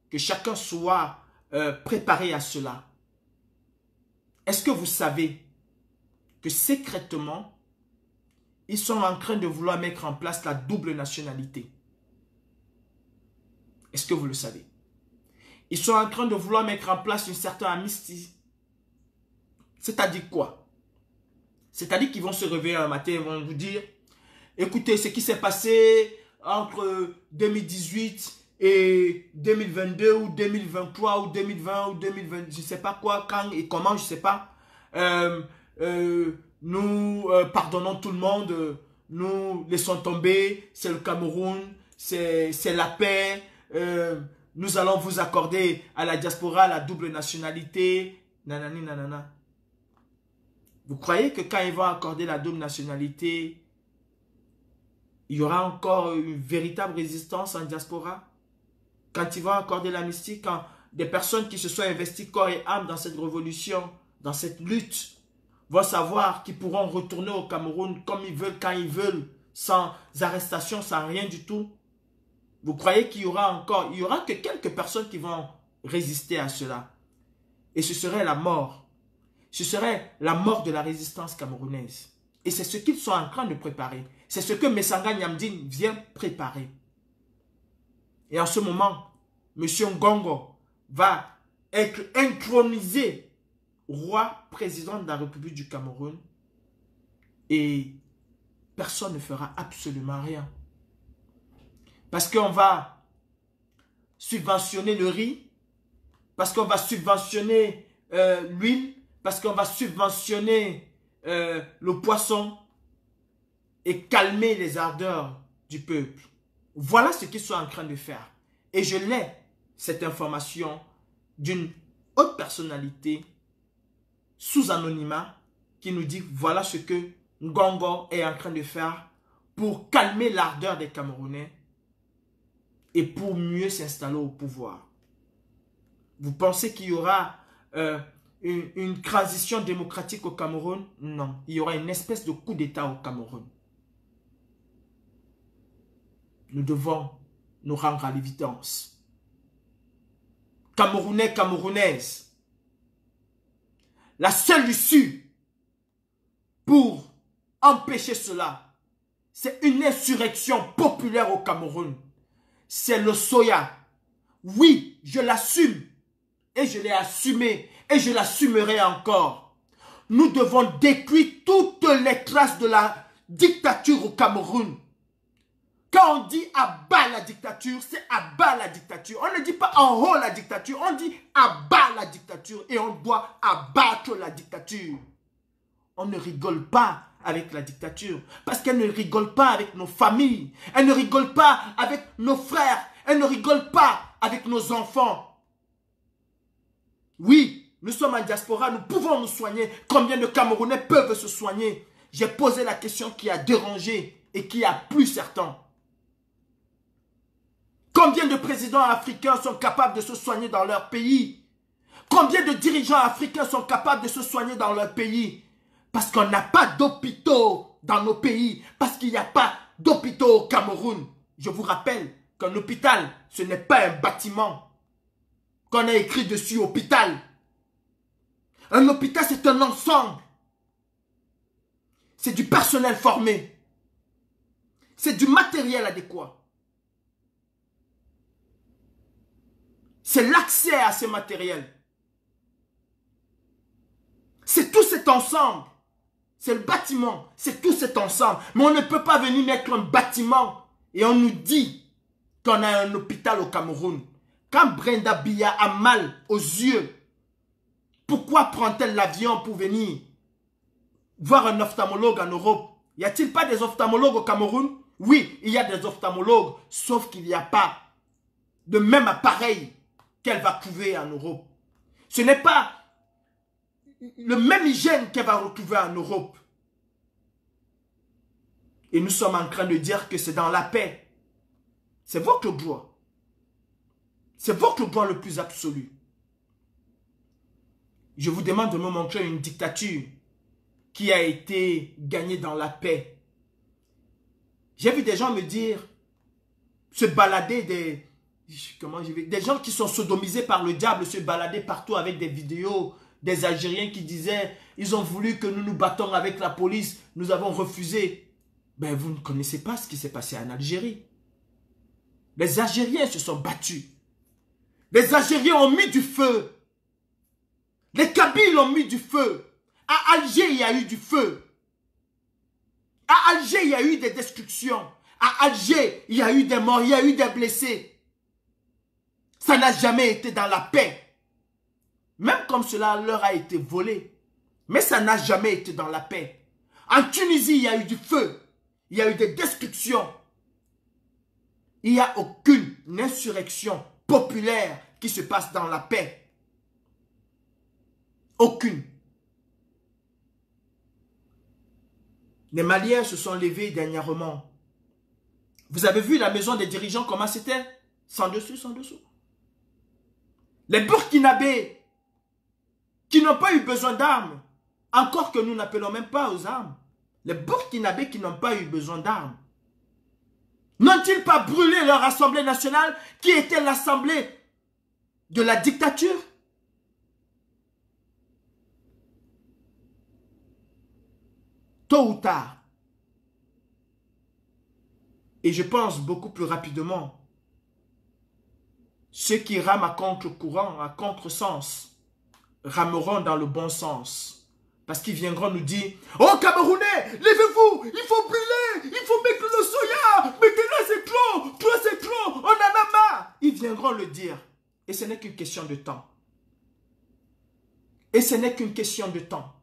que chacun soit préparé à cela. Est-ce que vous savez que secrètement, ils sont en train de vouloir mettre en place la double nationalité? Est-ce que vous le savez? Ils sont en train de vouloir mettre en place une certaine amnistie. C'est-à-dire quoi? C'est-à-dire qu'ils vont se réveiller un matin et vont vous dire, écoutez, ce qui s'est passé entre 2018 et 2022 ou 2023 ou 2020 ou 2020, je ne sais pas quoi, quand et comment, je ne sais pas. Nous pardonnons tout le monde, nous laissons tomber, c'est le Cameroun, c'est la paix, nous allons vous accorder à la diaspora la double nationalité, nanani nanana. Vous croyez que quand ils vont accorder la double nationalité, il y aura encore une véritable résistance en diaspora? Quand ils vont accorder l'amnistie, quand des personnes qui se sont investies corps et âme dans cette révolution, dans cette lutte, vont savoir qu'ils pourront retourner au Cameroun comme ils veulent, quand ils veulent, sans arrestation, sans rien du tout. Vous croyez qu'il y aura que quelques personnes qui vont résister à cela. Et ce serait la mort. Ce serait la mort de la résistance camerounaise. Et c'est ce qu'ils sont en train de préparer. C'est ce que Messanga Nyamdine vient préparer. Et en ce moment, M. Ngongo va être intronisé roi président de la République du Cameroun. Et personne ne fera absolument rien. Parce qu'on va subventionner le riz, parce qu'on va subventionner l'huile, parce qu'on va subventionner le poisson et calmer les ardeurs du peuple. Voilà ce qu'ils sont en train de faire. Et je l'ai, cette information, d'une haute personnalité sous anonymat qui nous dit voilà ce que Ngongo est en train de faire pour calmer l'ardeur des Camerounais et pour mieux s'installer au pouvoir. Vous pensez qu'il y aura une transition démocratique au Cameroun? Non, il y aura une espèce de coup d'État au Cameroun. Nous devons nous rendre à l'évidence. Camerounais, Camerounaises, la seule issue pour empêcher cela, c'est une insurrection populaire au Cameroun. C'est le soya. Oui, je l'assume. Et je l'ai assumé. Et je l'assumerai encore. Nous devons détruire toutes les traces de la dictature au Cameroun. Quand on dit abat la dictature, c'est abat la dictature. On ne dit pas en haut la dictature, on dit abat la dictature. Et on doit abattre la dictature. On ne rigole pas avec la dictature. Parce qu'elle ne rigole pas avec nos familles. Elle ne rigole pas avec nos frères. Elle ne rigole pas avec nos enfants. Oui, nous sommes en diaspora, nous pouvons nous soigner. Combien de Camerounais peuvent se soigner? J'ai posé la question qui a dérangé et qui a plu certains. Combien de présidents africains sont capables de se soigner dans leur pays? Combien de dirigeants africains sont capables de se soigner dans leur pays? Parce qu'on n'a pas d'hôpitaux dans nos pays. Parce qu'il n'y a pas d'hôpitaux au Cameroun. Je vous rappelle qu'un hôpital, ce n'est pas un bâtiment qu'on a écrit dessus hôpital. Un hôpital, c'est un ensemble. C'est du personnel formé. C'est du matériel adéquat. C'est l'accès à ces matériels. C'est tout cet ensemble. C'est le bâtiment. C'est tout cet ensemble. Mais on ne peut pas venir mettre un bâtiment et on nous dit qu'on a un hôpital au Cameroun. Quand Brenda Biya a mal aux yeux, pourquoi prend-elle l'avion pour venir voir un ophtalmologue en Europe? Y a-t-il pas des ophtalmologues au Cameroun? Oui, il y a des ophtalmologues, sauf qu'il n'y a pas de même appareil qu'elle va trouver en Europe. Ce n'est pas le même hygiène qu'elle va retrouver en Europe. Et nous sommes en train de dire que c'est dans la paix. C'est votre droit. C'est votre droit le plus absolu. Je vous demande de me montrer une dictature qui a été gagné dans la paix. J'ai vu des gens me dire, se balader des gens qui sont sodomisés par le diable, se balader partout avec des vidéos, des Algériens qui disaient, ils ont voulu que nous nous battons avec la police, nous avons refusé. Ben, vous ne connaissez pas ce qui s'est passé en Algérie. Les Algériens se sont battus. Les Algériens ont mis du feu. Les Kabyles ont mis du feu. À Alger, il y a eu du feu. À Alger, il y a eu des destructions. À Alger, il y a eu des morts, il y a eu des blessés. Ça n'a jamais été dans la paix. Même comme cela leur a été volé. Mais ça n'a jamais été dans la paix. En Tunisie, il y a eu du feu. Il y a eu des destructions. Il n'y a aucune insurrection populaire qui se passe dans la paix. Aucune. Les Maliens se sont levés dernièrement. Vous avez vu la maison des dirigeants, comment c'était? Sans dessus, sans dessous. Les Burkinabés, qui n'ont pas eu besoin d'armes, encore que nous n'appelons même pas aux armes. Les Burkinabés qui n'ont pas eu besoin d'armes. N'ont-ils pas brûlé leur assemblée nationale, qui était l'assemblée de la dictature? Tôt ou tard, et je pense beaucoup plus rapidement, ceux qui rament à contre-courant, à contre-sens, rameront dans le bon sens. Parce qu'ils viendront nous dire, oh Camerounais, levez-vous, il faut brûler, il faut mettre le soya, maintenant c'est trop, toi c'est trop, on en a marre. Ils viendront le dire. Et ce n'est qu'une question de temps. Et ce n'est qu'une question de temps.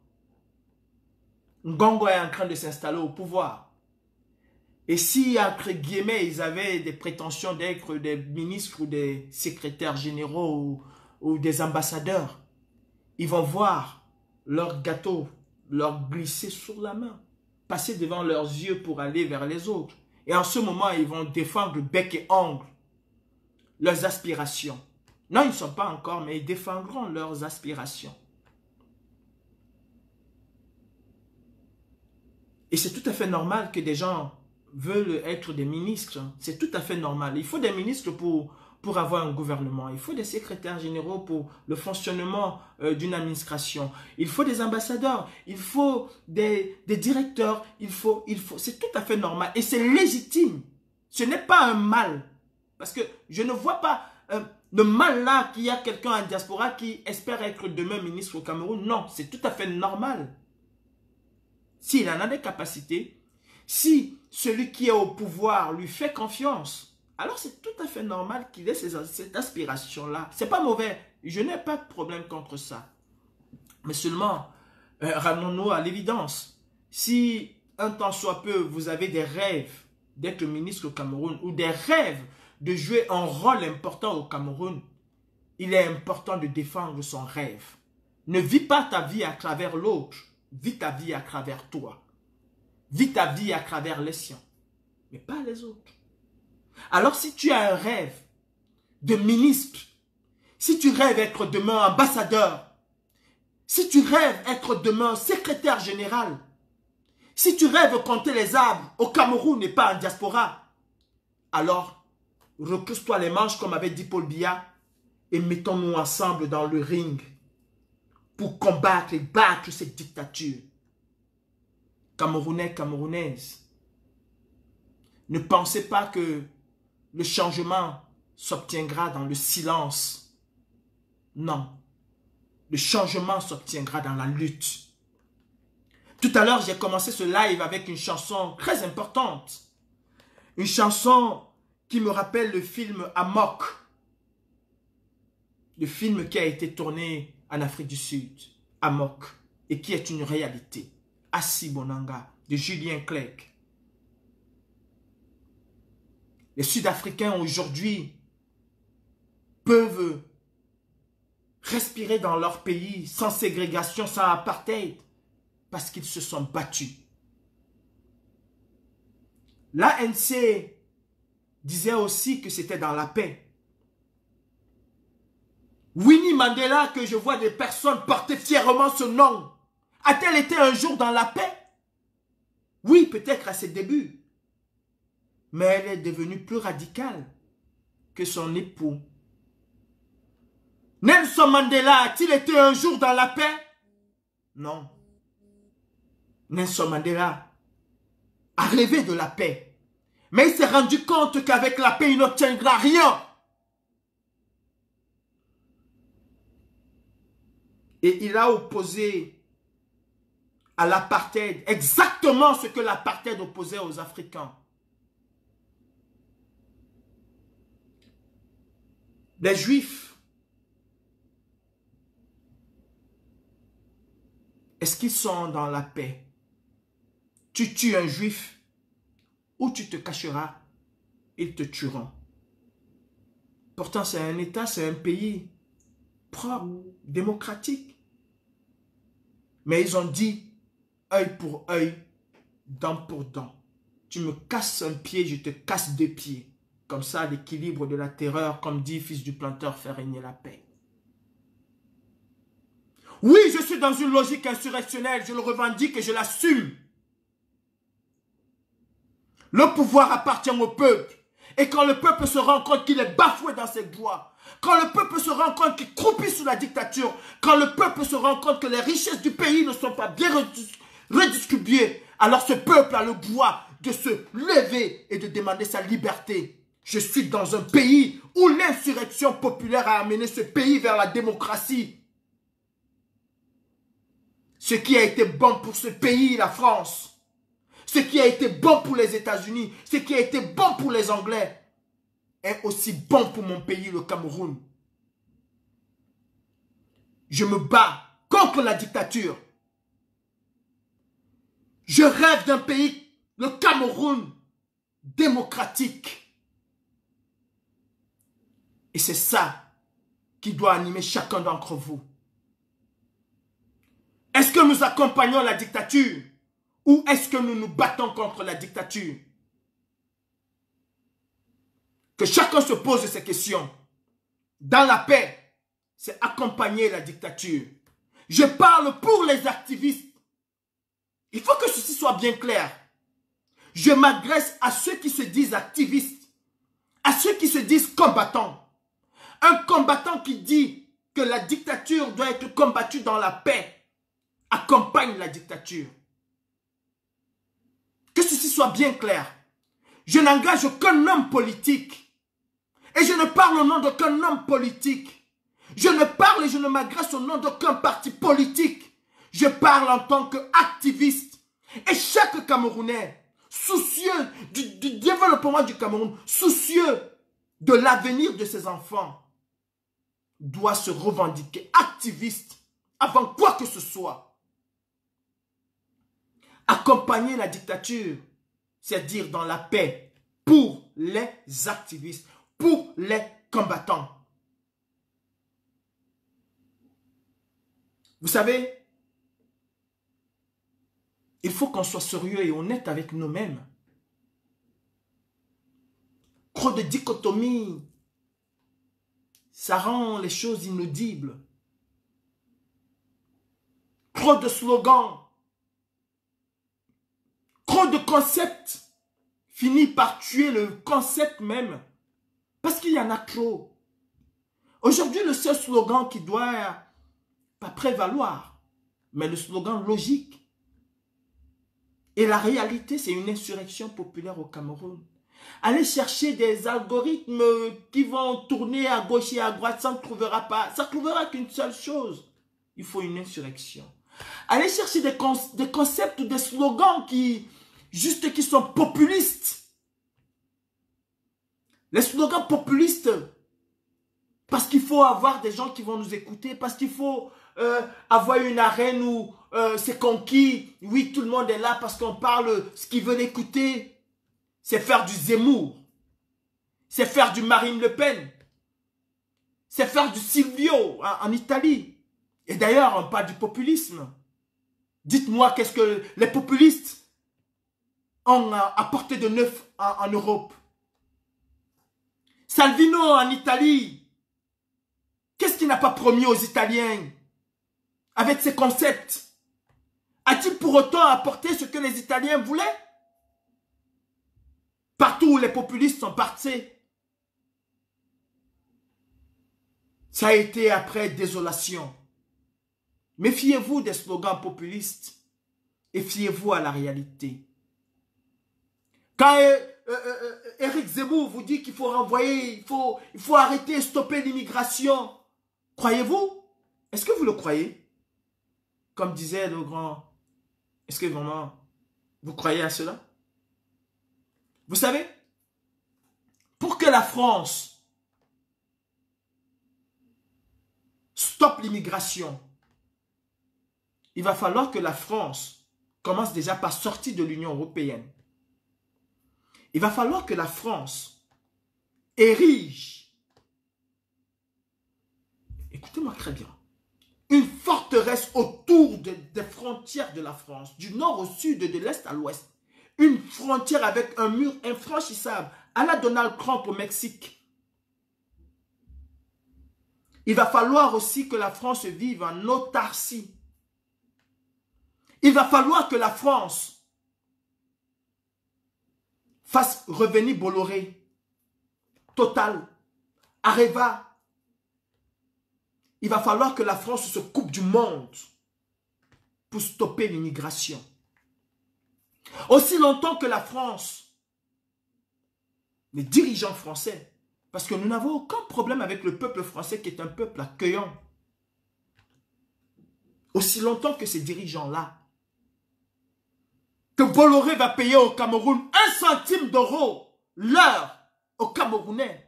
Ngongo est en train de s'installer au pouvoir. Et si, entre guillemets, ils avaient des prétentions d'être des ministres ou des secrétaires généraux ou des ambassadeurs, ils vont voir leur gâteau leur glisser sur la main, passer devant leurs yeux pour aller vers les autres. Et en ce moment, ils vont défendre bec et ongle leurs aspirations. Non, ils ne sont pas encore, mais ils défendront leurs aspirations. Et c'est tout à fait normal que des gens veulent être des ministres. C'est tout à fait normal. Il faut des ministres pour avoir un gouvernement. Il faut des secrétaires généraux pour le fonctionnement d'une administration. Il faut des ambassadeurs. Il faut des directeurs. C'est tout à fait normal. Et c'est légitime. Ce n'est pas un mal. Parce que je ne vois pas le mal là qu'il y a quelqu'un en diaspora qui espère être demain ministre au Cameroun. Non, c'est tout à fait normal. S'il en a des capacités, si celui qui est au pouvoir lui fait confiance, alors c'est tout à fait normal qu'il ait cette aspiration-là. C'est pas mauvais. Je n'ai pas de problème contre ça. Mais seulement, ramenons-nous à l'évidence. Si un temps soit peu, vous avez des rêves d'être ministre au Cameroun ou des rêves de jouer un rôle important au Cameroun, il est important de défendre son rêve. Ne vis pas ta vie à travers l'autre. Vis ta vie à travers toi. Vis ta vie à travers les siens. Mais pas les autres. Alors si tu as un rêve de ministre, si tu rêves être demain ambassadeur, si tu rêves être demain secrétaire général, si tu rêves compter les arbres au Cameroun et pas en diaspora, alors recousse-toi les manches comme avait dit Paul Biya et mettons-nous ensemble dans le ring pour combattre et battre cette dictature. Camerounais, Camerounaises, ne pensez pas que le changement s'obtiendra dans le silence. Non. Le changement s'obtiendra dans la lutte. Tout à l'heure, j'ai commencé ce live avec une chanson très importante. Une chanson qui me rappelle le film Amok. Le film qui a été tourné en Afrique du Sud, Amok, et qui est une réalité. Assi Bonanga, de Julien Clerc. Les Sud-Africains aujourd'hui peuvent respirer dans leur pays sans ségrégation, sans apartheid, parce qu'ils se sont battus. L'ANC disait aussi que c'était dans la paix. Winnie Mandela, que je vois des personnes porter fièrement ce nom, A-t-elle été un jour dans la paix? Oui, peut-être à ses débuts. Mais elle est devenue plus radicale que son époux. Nelson Mandela a-t-il été un jour dans la paix? Non. Nelson Mandela a rêvé de la paix. Mais il s'est rendu compte qu'avec la paix, il n'obtiendra rien. Et il a opposé à l'apartheid exactement ce que l'apartheid opposait aux Africains. Les Juifs, est-ce qu'ils sont dans la paix? Tu tues un Juif, ou tu te cacheras, ils te tueront. Pourtant, c'est un État, c'est un pays propre, démocratique. Mais ils ont dit, œil pour œil, dent pour dent. Tu me casses un pied, je te casse deux pieds. Comme ça, l'équilibre de la terreur, comme dit fils du planteur, fait régner la paix. Oui, je suis dans une logique insurrectionnelle, je le revendique et je l'assume. Le pouvoir appartient au peuple. Et quand le peuple se rend compte qu'il est bafoué dans ses droits, quand le peuple se rend compte qu'il croupit sous la dictature, quand le peuple se rend compte que les richesses du pays ne sont pas bien redistribuées, alors ce peuple a le droit de se lever et de demander sa liberté. Je suis dans un pays où l'insurrection populaire a amené ce pays vers la démocratie. Ce qui a été bon pour ce pays, la France, ce qui a été bon pour les États-Unis, ce qui a été bon pour les Anglais, est aussi bon pour mon pays, le Cameroun. Je me bats contre la dictature. Je rêve d'un pays, le Cameroun, démocratique. Et c'est ça qui doit animer chacun d'entre vous. Est-ce que nous accompagnons la dictature ou est-ce que nous nous battons contre la dictature? Que chacun se pose ces questions. Dans la paix, c'est accompagner la dictature. Je parle pour les activistes. Il faut que ceci soit bien clair. Je m'adresse à ceux qui se disent activistes, à ceux qui se disent combattants. Un combattant qui dit que la dictature doit être combattue dans la paix accompagne la dictature. Que ceci soit bien clair. Je n'engage aucun homme politique. Et je ne parle au nom d'aucun homme politique. Je ne parle et je ne m'adresse au nom d'aucun parti politique. Je parle en tant qu'activiste. Et chaque Camerounais, soucieux du développement du Cameroun, soucieux de l'avenir de ses enfants, doit se revendiquer activiste avant quoi que ce soit. Accompagner la dictature, c'est dire dans la paix pour les activistes, pour les combattants. Vous savez, il faut qu'on soit sérieux et honnête avec nous-mêmes. Trop de dichotomie, ça rend les choses inaudibles. Trop de slogans, trop de concepts finit par tuer le concept même. Parce qu'il y en a trop. Aujourd'hui, le seul slogan qui doit pas prévaloir, mais le slogan logique. Et la réalité, c'est une insurrection populaire au Cameroun. Allez chercher des algorithmes qui vont tourner à gauche et à droite, ça ne trouvera pas. Ça ne trouvera qu'une seule chose. Il faut une insurrection. Allez chercher des concepts ou des slogans qui sont populistes. Les slogans populistes, parce qu'il faut avoir des gens qui vont nous écouter, parce qu'il faut avoir une arène où c'est conquis. Oui, tout le monde est là parce qu'on parle ce qu'ils veulent écouter. C'est faire du Zemmour. C'est faire du Marine Le Pen. C'est faire du Silvio en Italie. Et d'ailleurs, on parle du populisme. Dites-moi qu'est-ce que les populistes ont apporté de neuf en Europe. Salvini en Italie. Qu'est-ce qu'il n'a pas promis aux Italiens avec ses concepts? A-t-il pour autant apporté ce que les Italiens voulaient? Partout où les populistes sont partis, ça a été après désolation. Méfiez-vous des slogans populistes et fiez-vous à la réalité. Quand Éric Zemmour vous dit qu'il faut renvoyer, il faut arrêter, stopper l'immigration, croyez-vous? Est-ce que vous le croyez? Comme disait le grand, est-ce que vraiment vous croyez à cela? Vous savez, pour que la France stoppe l'immigration, il va falloir que la France commence déjà par sortir de l'Union européenne. Il va falloir que la France érige, écoutez-moi très bien, une forteresse autour des frontières de la France, du nord au sud, de l'est à l'ouest. Une frontière avec un mur infranchissable, à la Donald Trump au Mexique. Il va falloir aussi que la France vive en autarcie. Il va falloir que la France fasse revenir Bolloré, Total, Areva. Il va falloir que la France se coupe du monde pour stopper l'immigration. Aussi longtemps que la France, les dirigeants français, parce que nous n'avons aucun problème avec le peuple français qui est un peuple accueillant. Aussi longtemps que ces dirigeants-là, que Bolloré va payer au Cameroun 1 centime d'euro l'heure aux Camerounais.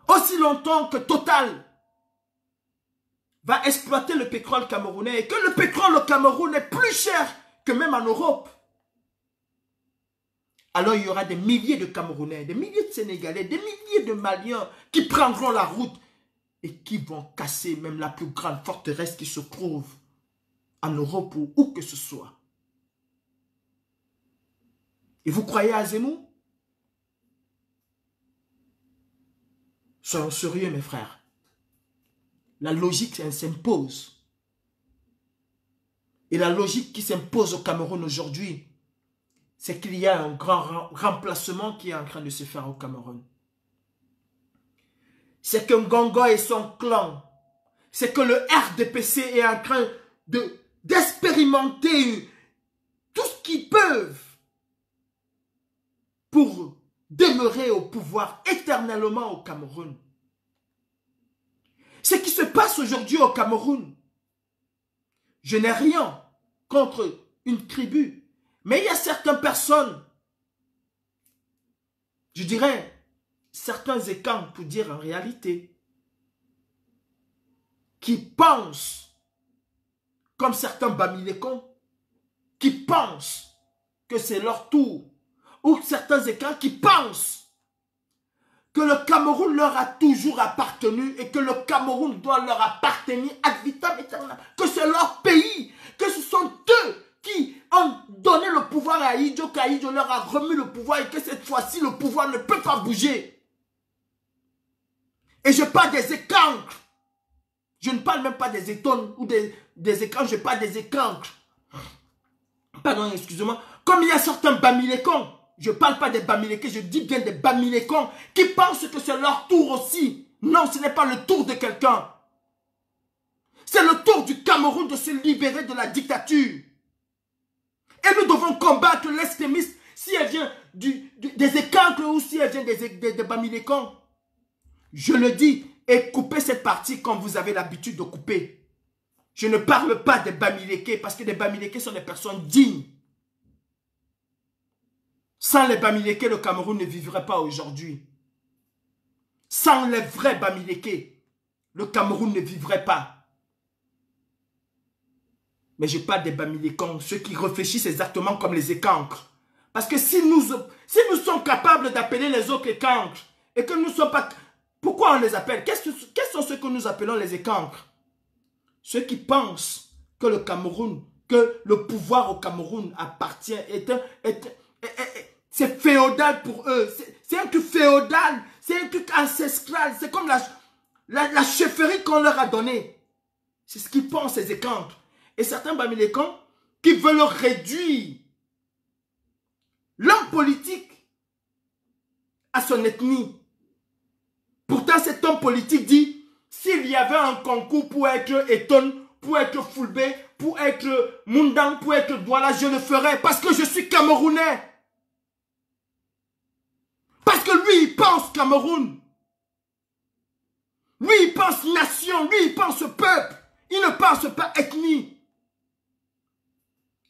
Aussi longtemps que Total va exploiter le pétrole camerounais et que le pétrole au Cameroun est plus cher que même en Europe. Alors il y aura des milliers de Camerounais, des milliers de Sénégalais, des milliers de Maliens qui prendront la route et qui vont casser même la plus grande forteresse qui se trouve en Europe ou où que ce soit. Et vous croyez à Zemmour? Soyons sérieux mes frères. La logique s'impose. Et la logique qui s'impose au Cameroun aujourd'hui, c'est qu'il y a un grand remplacement qui est en train de se faire au Cameroun. C'est que Ngongo et son clan, c'est que le RDPC est en train d'expérimenter tout ce qu'ils peuvent pour demeurer au pouvoir éternellement au Cameroun. Ce qui se passe aujourd'hui au Cameroun, je n'ai rien contre une tribu, mais il y a certaines personnes, je dirais, certains écans pour dire en réalité, qui pensent, comme certains Bamilekons, qui pensent que c'est leur tour, ou certains écans qui pensent que le Cameroun leur a toujours appartenu et que le Cameroun doit leur appartenir ad vitam aeternam, que c'est leur pays, que ce sont eux qui ont donné le pouvoir à Ahidjo, qu'Ahidjo leur a remis le pouvoir et que cette fois-ci le pouvoir ne peut pas bouger. Et je parle des écancres. Je ne parle même pas des étones ou des écancres, je parle des écancres. Pardon, excusez-moi. Comme il y a certains Bamilekons, je ne parle pas des Bamilekés, je dis bien des Bamilekons qui pensent que c'est leur tour aussi. Non, ce n'est pas le tour de quelqu'un. C'est le tour du Cameroun de se libérer de la dictature. Et nous devons combattre l'extrémisme si elle vient des écancres ou si elle vient des Bamilekons. Je le dis, et coupez cette partie comme vous avez l'habitude de couper. Je ne parle pas des Bamilekés parce que les Bamilekés sont des personnes dignes. Sans les Bamilekés, le Cameroun ne vivrait pas aujourd'hui. Sans les vrais Bamilekés, le Cameroun ne vivrait pas. Mais je parle des Bamilekons, ceux qui réfléchissent exactement comme les écancres. Parce que si nous sommes capables d'appeler les autres écancres, et que nous ne sommes pas... Pourquoi on les appelle? Quels sont ceux que nous appelons les écancres? Ceux qui pensent que le Cameroun, que le pouvoir au Cameroun appartient, c'est féodal pour eux. C'est un truc féodal, c'est un truc ancestral, c'est comme la chefferie qu'on leur a donnée. C'est ce qu'ils pensent, ces écancres. et certains Bamilékans qui veulent réduire l'homme politique à son ethnie. Pourtant, cet homme politique dit, s'il y avait un concours pour être Eton, pour être Fulbé, pour être Mundang, pour être Douala, je le ferais parce que je suis Camerounais. Parce que lui, il pense Cameroun. Lui, il pense nation, lui, il pense peuple. Il ne pense pas ethnie.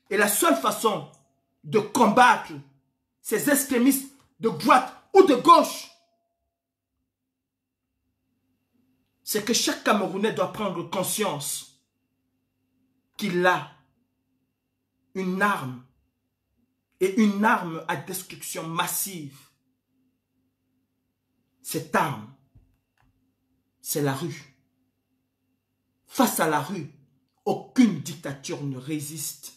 Et la seule façon de combattre ces extrémistes de droite ou de gauche, c'est que chaque Camerounais doit prendre conscience qu'il a une arme, et une arme à destruction massive. Cette arme, c'est la rue. Face à la rue, aucune dictature ne résiste.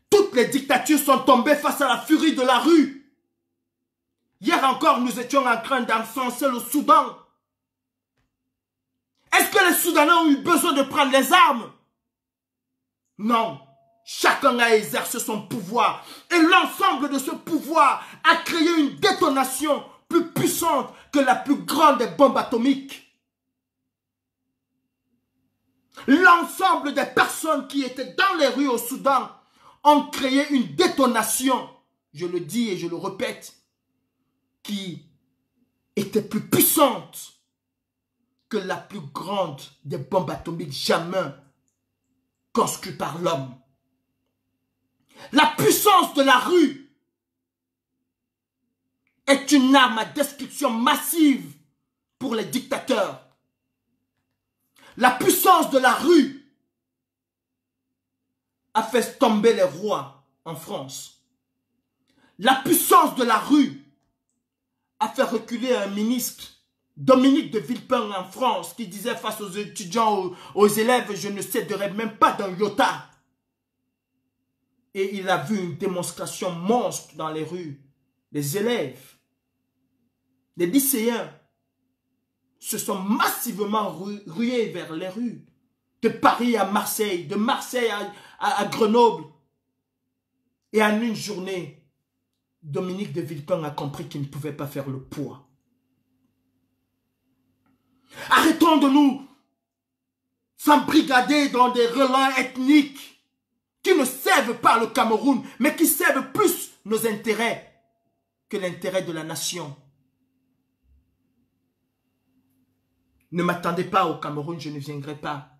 Toutes les dictatures sont tombées face à la furie de la rue. Hier encore, nous étions en train d'enfoncer le Soudan. Est-ce que les Soudanais ont eu besoin de prendre les armes? Non. Chacun a exercé son pouvoir. Et l'ensemble de ce pouvoir a créé une détonation plus puissante que la plus grande des bombes atomiques. L'ensemble des personnes qui étaient dans les rues au Soudan ont créé une détonation, je le dis et je le répète, qui était plus puissante que la plus grande des bombes atomiques jamais construites par l'homme. La puissance de la rue est une arme à destruction massive pour les dictateurs. La puissance de la rue a fait tomber les rois en France. La puissance de la rue a fait reculer un ministre, Dominique de Villepin en France, qui disait face aux étudiants, aux élèves, je ne céderai même pas d'un iota. Et il a vu une démonstration monstre dans les rues. Les élèves, les lycéens se sont massivement rués vers les rues. De Paris à Marseille, de Marseille à Grenoble. Et en une journée, Dominique de Villepin a compris qu'il ne pouvait pas faire le poids. Arrêtons de nous s'embrigader dans des relents ethniques qui ne servent pas le Cameroun, mais qui servent plus nos intérêts que l'intérêt de la nation. Ne m'attendez pas au Cameroun, je ne viendrai pas.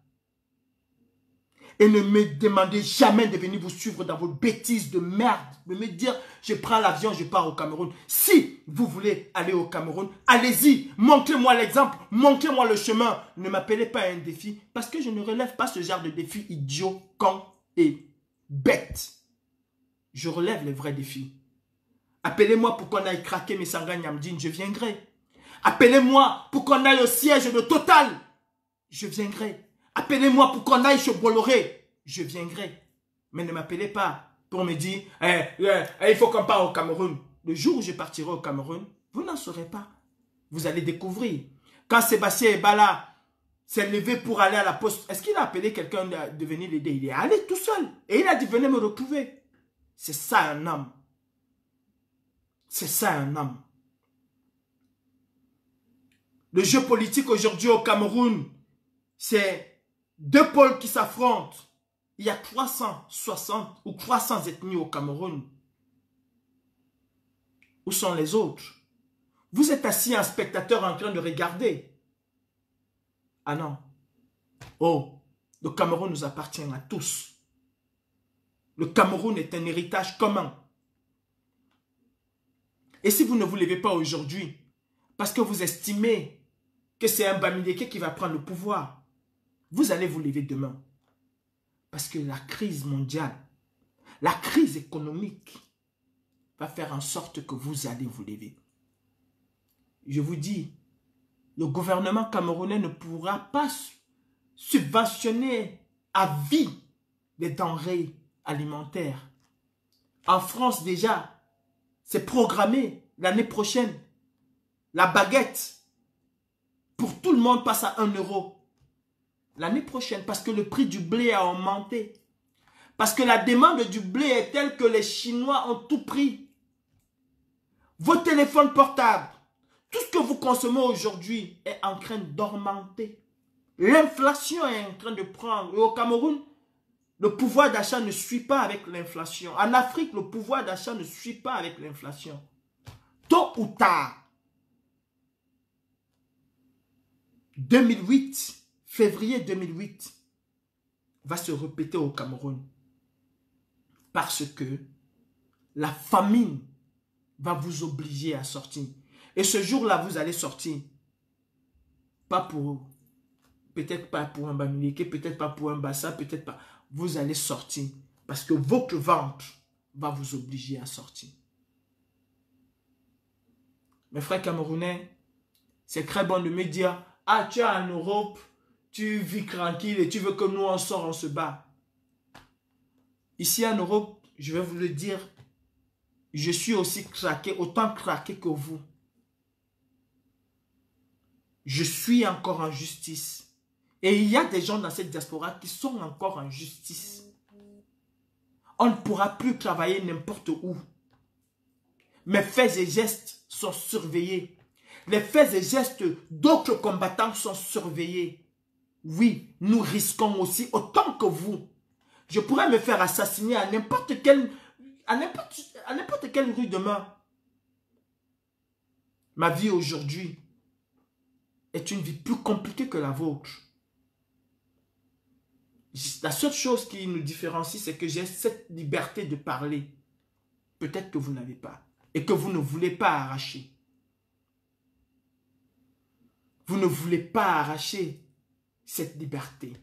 Et ne me demandez jamais de venir vous suivre dans vos bêtises de merde. De me dire, je prends l'avion, je pars au Cameroun. Si vous voulez aller au Cameroun, allez-y. Montrez-moi l'exemple, montrez-moi le chemin. Ne m'appelez pas à un défi, parce que je ne relève pas ce genre de défi idiot, con et bête. Je relève les vrais défis. Appelez-moi pour qu'on aille craquer mes sangas Nyamdine, je viendrai. Appelez-moi pour qu'on aille au siège de Total, je viendrai. Appelez-moi pour qu'on aille chez Bolloré, je viendrai. Mais ne m'appelez pas pour me dire, il faut qu'on parte au Cameroun. Le jour où je partirai au Cameroun, vous n'en saurez pas. Vous allez découvrir. Quand Sébastien Ebala s'est levé pour aller à la poste, est-ce qu'il a appelé quelqu'un de venir l'aider? Il est allé tout seul. Et il a dit, venez me retrouver. C'est ça un homme. C'est ça un homme. Le jeu politique aujourd'hui au Cameroun, c'est deux pôles qui s'affrontent. Il y a 360 ou 300 ethnies au Cameroun. Où sont les autres? Vous êtes assis en spectateur en train de regarder. Ah non. Oh, le Cameroun nous appartient à tous. Le Cameroun est un héritage commun. Et si vous ne vous levez pas aujourd'hui, parce que vous estimez que c'est un Bamileke qui va prendre le pouvoir, vous allez vous lever demain. Parce que la crise mondiale, la crise économique va faire en sorte que vous allez vous lever. Je vous dis, le gouvernement camerounais ne pourra pas subventionner à vie les denrées alimentaires. En France déjà, c'est programmé l'année prochaine. La baguette, pour tout le monde, passe à 1 euro. l'année prochaine parce que le prix du blé a augmenté. Parce que la demande du blé est telle que les Chinois ont tout pris. Vos téléphones portables, tout ce que vous consommez aujourd'hui est en train d'augmenter. L'inflation est en train de prendre. Et au Cameroun, le pouvoir d'achat ne suit pas avec l'inflation. En Afrique, le pouvoir d'achat ne suit pas avec l'inflation. Tôt ou tard, 2008, février 2008, va se répéter au Cameroun. Parce que la famine va vous obliger à sortir. Et ce jour-là, vous allez sortir. Pas pour, peut-être pas pour un bamileke, peut-être pas pour un bassa, peut-être pas. Vous allez sortir. Parce que votre ventre va vous obliger à sortir. Mes frères camerounais, c'est très bon de me dire, ah, tu es en Europe, tu vis tranquille et tu veux que nous on sort, on se bat. Ici en Europe, je vais vous le dire, je suis aussi craqué, autant craqué que vous. Je suis encore en justice. Et il y a des gens dans cette diaspora qui sont encore en justice. On ne pourra plus travailler n'importe où. Mes faits et gestes sont surveillés. Les faits et gestes d'autres combattants sont surveillés. Oui, nous risquons aussi autant que vous. Je pourrais me faire assassiner à n'importe quelle rue demain. Ma vie aujourd'hui est une vie plus compliquée que la vôtre. La seule chose qui nous différencie, c'est que j'ai cette liberté de parler. Peut-être que vous n'avez pas. Et que vous ne voulez pas arracher. Vous ne voulez pas arracher cette liberté.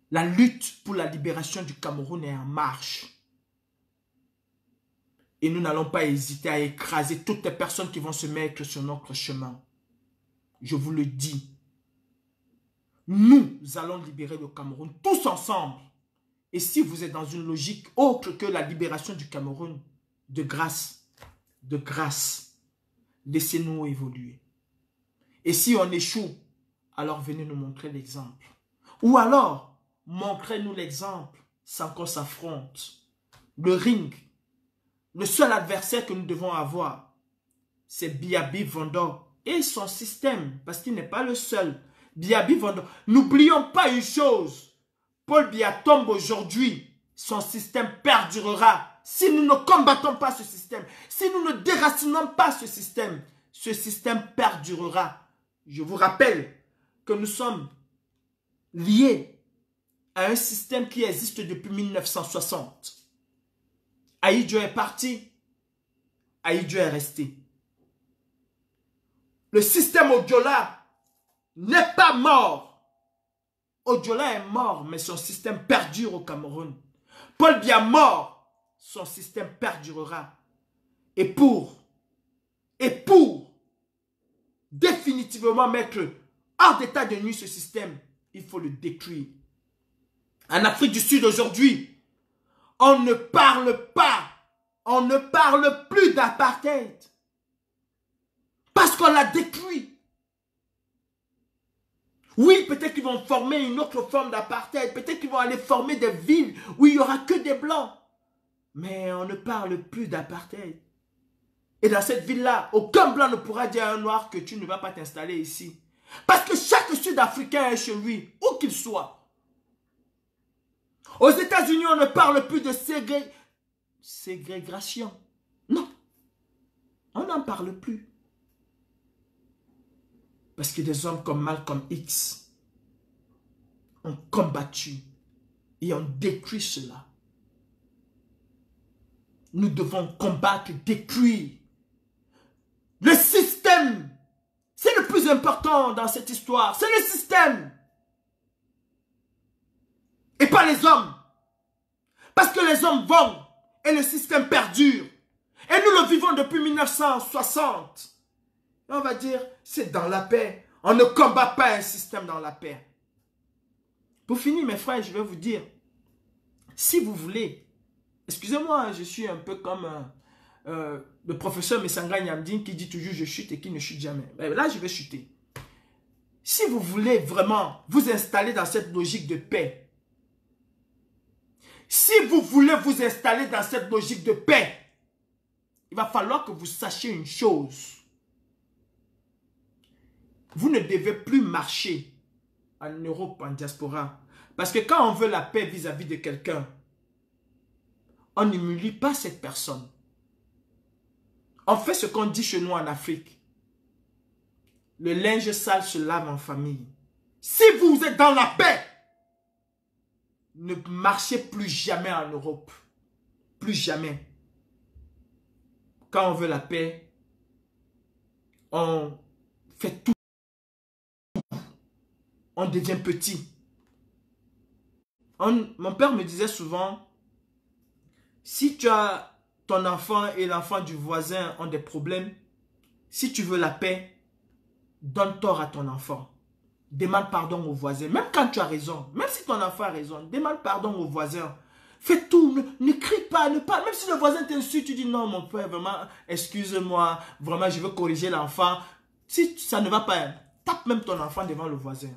La lutte pour la libération du Cameroun est en marche. Et nous n'allons pas hésiter à écraser toutes les personnes qui vont se mettre sur notre chemin. Je vous le dis. Nous allons libérer le Cameroun tous ensemble. Et si vous êtes dans une logique autre que la libération du Cameroun, de grâce, laissez-nous évoluer. Et si on échoue, alors venez nous montrer l'exemple. Ou alors, montrez-nous l'exemple sans qu'on s'affronte. Le ring, le seul adversaire que nous devons avoir, c'est Biabi Vondor et son système, parce qu'il n'est pas le seul. Biabi Vondor. N'oublions pas une chose. Paul Biya tombe aujourd'hui. Son système perdurera. Si nous ne combattons pas ce système, si nous ne déracinons pas ce système perdurera. Je vous rappelle que nous sommes liés à un système qui existe depuis 1960. Ahidjo est parti. Ahidjo est resté. Le système Odiola n'est pas mort. Odiola est mort, mais son système perdure au Cameroun. Paul Biya mort, son système perdurera. Et pour définitivement mettre hors d'état de nuit ce système, il faut le détruire. En Afrique du Sud aujourd'hui, on ne parle plus d'apartheid. Parce qu'on l'a détruit. Oui, peut-être qu'ils vont former une autre forme d'apartheid. Peut-être qu'ils vont aller former des villes où il n'y aura que des blancs. Mais on ne parle plus d'apartheid. Et dans cette ville-là, aucun blanc ne pourra dire à un noir que tu ne vas pas t'installer ici. Parce que chaque Sud-Africain est chez lui, où qu'il soit. Aux États-Unis, on ne parle plus de ségrégation. Non. On n'en parle plus. Parce que des hommes comme Malcolm X ont combattu et ont détruit cela. Nous devons combattre, détruire. Le système, c'est le plus important dans cette histoire. C'est le système. Et pas les hommes. Parce que les hommes vont et le système perdure. Et nous le vivons depuis 1960. Et on va dire, c'est dans la paix. On ne combat pas un système dans la paix. Pour finir, mes frères, je vais vous dire, si vous voulez, excusez-moi, je suis un peu comme le professeur Messanga Nyamdine qui dit toujours je chute et qui ne chute jamais. Mais là, je vais chuter. Si vous voulez vraiment vous installer dans cette logique de paix, si vous voulez vous installer dans cette logique de paix, il va falloir que vous sachiez une chose. Vous ne devez plus marcher en Europe, en diaspora. Parce que quand on veut la paix vis-à-vis de quelqu'un, on n'humilie pas cette personne. On fait ce qu'on dit chez nous en Afrique. Le linge sale se lave en famille. Si vous êtes dans la paix, ne marchez plus jamais en Europe. Plus jamais. Quand on veut la paix, on fait tout. On devient petit. Mon père me disait souvent, si tu as ton enfant et l'enfant du voisin ont des problèmes, si tu veux la paix, donne tort à ton enfant. Demande pardon au voisin. Même quand tu as raison, même si ton enfant a raison, demande pardon au voisin. Fais tout, ne crie pas, ne parle. Même si le voisin t'insulte, tu dis non mon père, vraiment, excuse-moi, vraiment je veux corriger l'enfant. Si ça ne va pas, tape même ton enfant devant le voisin.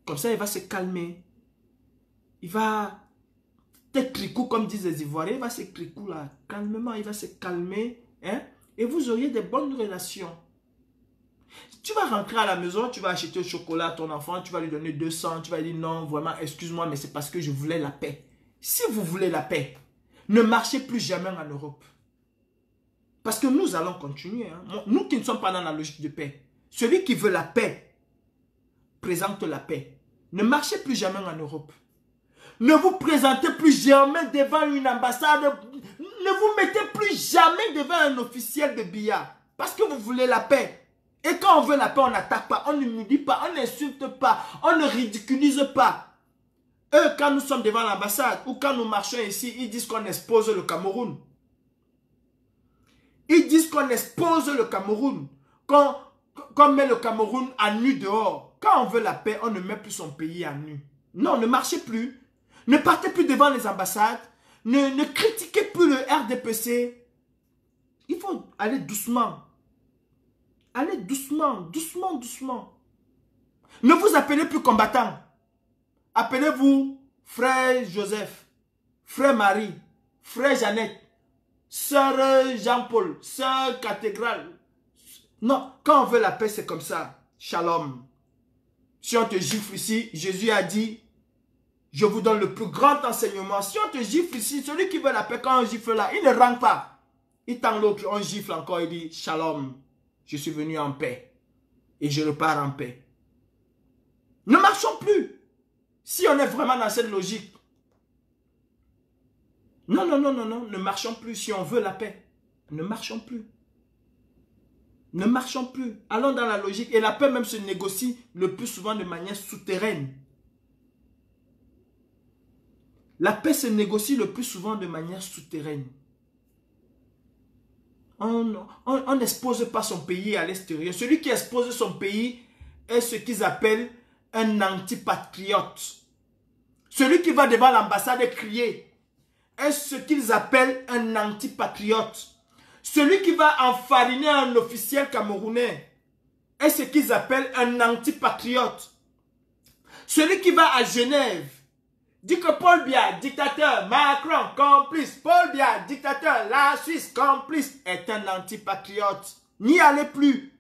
Comme ça, il va se calmer. Il va te cricou, comme disent les Ivoiriens, il va se cricou là, calmement, il va se calmer. Hein? Et vous auriez des bonnes relations. Tu vas rentrer à la maison, tu vas acheter au chocolat à ton enfant, tu vas lui donner 200, tu vas lui dire non, vraiment, excuse-moi, mais c'est parce que je voulais la paix. Si vous voulez la paix, ne marchez plus jamais en Europe. Parce que nous allons continuer. Hein. Nous qui ne sommes pas dans la logique de paix. Celui qui veut la paix, présente la paix. Ne marchez plus jamais en Europe. Ne vous présentez plus jamais devant une ambassade. Ne vous mettez plus jamais devant un officiel de billard. Parce que vous voulez la paix. Et quand on veut la paix, on n'attaque pas, on ne nous dit pas, on n'insulte pas, on ne ridiculise pas. Eux, quand nous sommes devant l'ambassade ou quand nous marchons ici, ils disent qu'on expose le Cameroun. Ils disent qu'on expose le Cameroun, qu'on met le Cameroun à nu dehors. Quand on veut la paix, on ne met plus son pays à nu. Non, ne marchez plus. Ne partez plus devant les ambassades. Ne critiquez plus le RDPC. Il faut aller doucement. Allez doucement, doucement, doucement. Ne vous appelez plus combattant. Appelez-vous frère Joseph, frère Marie, frère Jeannette, sœur Jean-Paul, sœur cathédrale. Non, quand on veut la paix, c'est comme ça. Shalom. Si on te gifle ici, Jésus a dit, je vous donne le plus grand enseignement. Si on te gifle ici, celui qui veut la paix, quand on gifle là, il ne rentre pas. Il tend l'autre, on gifle encore, il dit, shalom. Je suis venu en paix. Et je repars en paix. Ne marchons plus. Si on est vraiment dans cette logique. Non, non, non, non, non. Ne marchons plus si on veut la paix. Ne marchons plus. Ne marchons plus. Allons dans la logique. Et la paix même se négocie le plus souvent de manière souterraine. La paix se négocie le plus souvent de manière souterraine. On n'expose pas son pays à l'extérieur. Celui qui expose son pays est ce qu'ils appellent un antipatriote. Celui qui va devant l'ambassade et crier est ce qu'ils appellent un antipatriote. Celui qui va enfariner un officiel camerounais est ce qu'ils appellent un antipatriote. Celui qui va à Genève dit que Paul Biya, dictateur, Macron, complice, Paul Biya, dictateur, la Suisse, complice, est un antipatriote. N'y allez plus.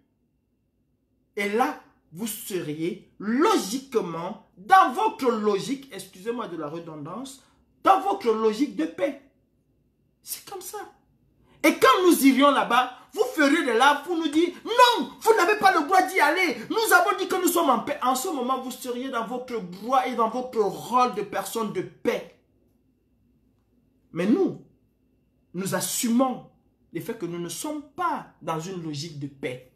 Et là, vous seriez logiquement, dans votre logique, excusez-moi de la redondance, dans votre logique de paix. C'est comme ça. Et quand nous irions là-bas, vous feriez de là pour nous dire, non, vous n'avez pas le droit d'y aller. Nous avons dit que nous sommes en paix. En ce moment, vous seriez dans votre droit et dans votre rôle de personne de paix. Mais nous assumons le fait que nous ne sommes pas dans une logique de paix.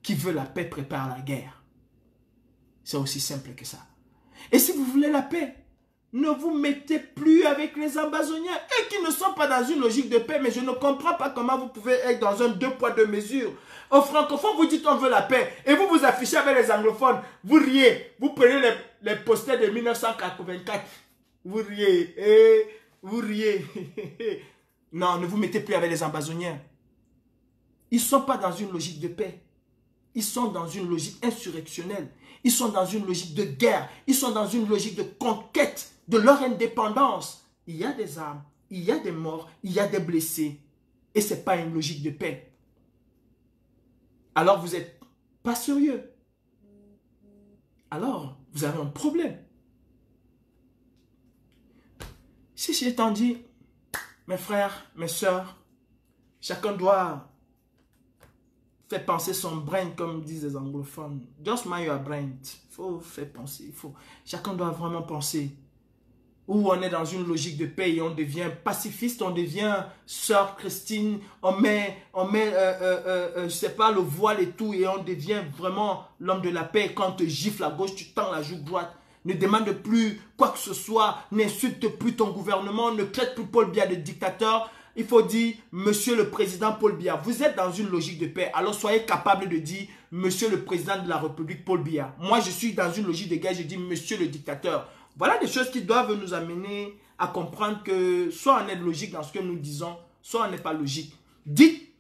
Qui veut la paix prépare la guerre. C'est aussi simple que ça. Et si vous voulez la paix, ne vous mettez plus avec les ambassoniens. Eux qui ne sont pas dans une logique de paix, mais je ne comprends pas comment vous pouvez être dans un 2 poids 2 mesures. Aux francophones, vous dites on veut la paix. Et vous vous affichez avec les anglophones. Vous riez. Vous prenez les posters de 1984. Vous riez. Vous riez. Non, ne vous mettez plus avec les ambassoniens. Ils ne sont pas dans une logique de paix. Ils sont dans une logique insurrectionnelle. Ils sont dans une logique de guerre. Ils sont dans une logique de conquête de leur indépendance. Il y a des armes, il y a des morts, il y a des blessés. Et ce n'est pas une logique de paix. Alors vous n'êtes pas sérieux. Alors vous avez un problème. Si j'ai tant dit, mes frères, mes sœurs, chacun doit faire penser son brain, comme disent les anglophones. Just mind your brain. Il faut faire penser. Chacun doit vraiment penser. Où on est dans une logique de paix et on devient pacifiste, on devient sœur Christine, on met je sais pas, le voile et tout, et on devient vraiment l'homme de la paix. Quand on te gifle à gauche, tu tends la joue droite. Ne demande plus quoi que ce soit, n'insulte plus ton gouvernement, ne traite plus Paul Biya de dictateur. Il faut dire, monsieur le président Paul Biya, vous êtes dans une logique de paix, alors soyez capable de dire, monsieur le président de la République Paul Biya. Moi, je suis dans une logique de guerre, je dis, monsieur le dictateur. Voilà des choses qui doivent nous amener à comprendre que soit on est logique dans ce que nous disons, soit on n'est pas logique. Dites,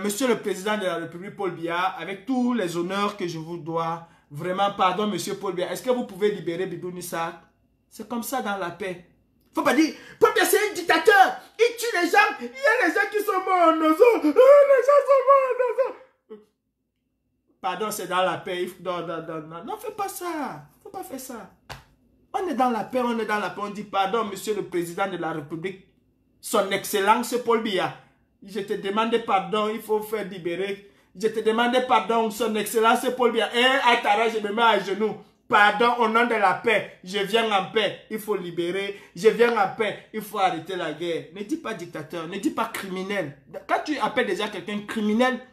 monsieur le président de la République Paul Biya, avec tous les honneurs que je vous dois, vraiment, pardon, monsieur Paul Biya, est-ce que vous pouvez libérer Bibou Nissak? C'est comme ça dans la paix. Il ne faut pas dire, Paul Biya c'est un dictateur, il tue les gens, il y a les gens qui sont morts en ozo, les gens sont morts en ozo. Pardon, c'est dans la paix, non, fais pas ça, il ne faut pas faire ça. On est dans la paix, on est dans la paix, on dit pardon, monsieur le président de la République, son excellence Paul Biya. Je te demande pardon, il faut faire libérer. Je te demande pardon, son excellence Paul Biya. Et Atara, je me mets à genoux. Pardon, au nom de la paix, je viens en paix, il faut libérer. Je viens en paix, il faut arrêter la guerre. Ne dis pas dictateur, ne dis pas criminel. Quand tu appelles déjà quelqu'un criminel,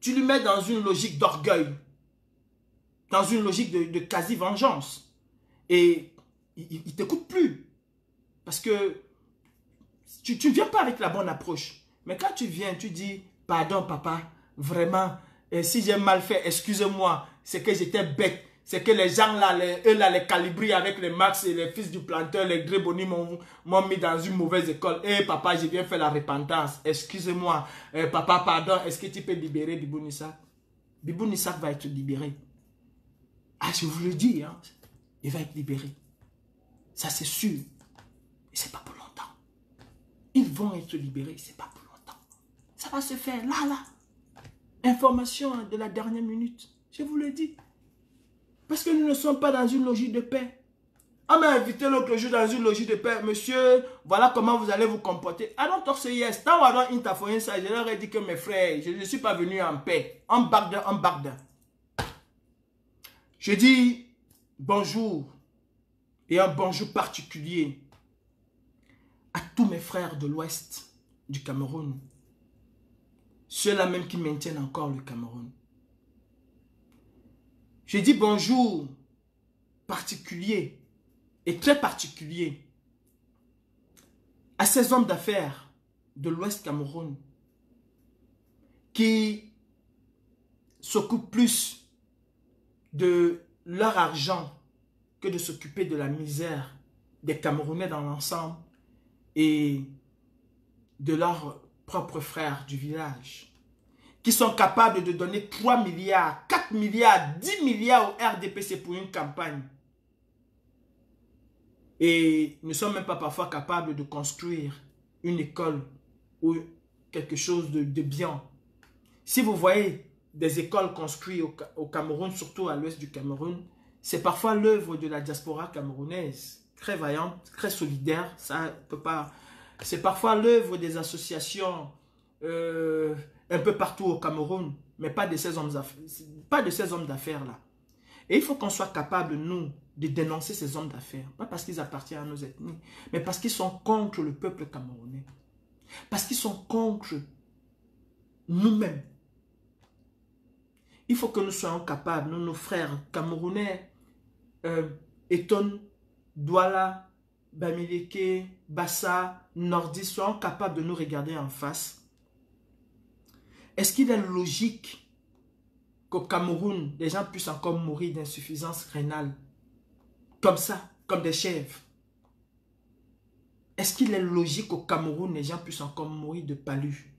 tu lui mets dans une logique d'orgueil, dans une logique de quasi-vengeance. Et il ne t'écoute plus. Parce que tu ne viens pas avec la bonne approche. Mais quand tu viens, tu dis, pardon papa, vraiment, si j'ai mal fait, excusez-moi, c'est que j'étais bête. C'est que les gens là, eux là, les calibris avec les Max et les fils du planteur, les Gréboni m'ont mis dans une mauvaise école. Eh papa, je viens faire la repentance. Excusez-moi. Papa, pardon, est-ce que tu peux libérer Bibou Nissak? Bibou Nissak va être libéré. Ah, je vous le dis, hein. Il va être libéré. Ça, c'est sûr. Et ce n'est pas pour longtemps. Ils vont être libérés. Ce n'est pas pour longtemps. Ça va se faire là. Information de la dernière minute. Je vous le dis. Parce que nous ne sommes pas dans une logique de paix. On m'a invité l'autre jour dans une logique de paix. Monsieur, voilà comment vous allez vous comporter. I don't talk say yes. Tant qu'on interfère ça, je leur ai dit que mes frères, je ne suis pas venu en paix. En Bagdad. Je dis bonjour. Et un bonjour particulier à tous mes frères de l'ouest du Cameroun. Ceux-là même qui maintiennent encore le Cameroun. Je dis bonjour particulier et très particulier à ces hommes d'affaires de l'ouest Cameroun qui s'occupent plus de leur argent que de s'occuper de la misère des Camerounais dans l'ensemble et de leurs propres frères du village, qui sont capables de donner 3 milliards, 4 milliards, 10 milliards au RDPC pour une campagne. Et ne sont même pas parfois capables de construire une école ou quelque chose de bien. Si vous voyez des écoles construites au Cameroun, surtout à l'ouest du Cameroun, c'est parfois l'œuvre de la diaspora camerounaise, très vaillante, très solidaire. Ça peut pas. C'est parfois l'œuvre des associations un peu partout au Cameroun, mais pas de ces hommes d'affaires là. Et il faut qu'on soit capable, nous, de dénoncer ces hommes d'affaires. Pas parce qu'ils appartiennent à nos ethnies, mais parce qu'ils sont contre le peuple camerounais. Parce qu'ils sont contre nous-mêmes. Il faut que nous soyons capables, nous, nos frères camerounais, Eton, Douala, Bamileke, Bassa, Nordis, soyons capables de nous regarder en face. Est-ce qu'il est logique qu'au Cameroun, les gens puissent encore mourir d'insuffisance rénale? Comme ça, comme des chèvres. Est-ce qu'il est logique qu'au Cameroun, les gens puissent encore mourir de palu?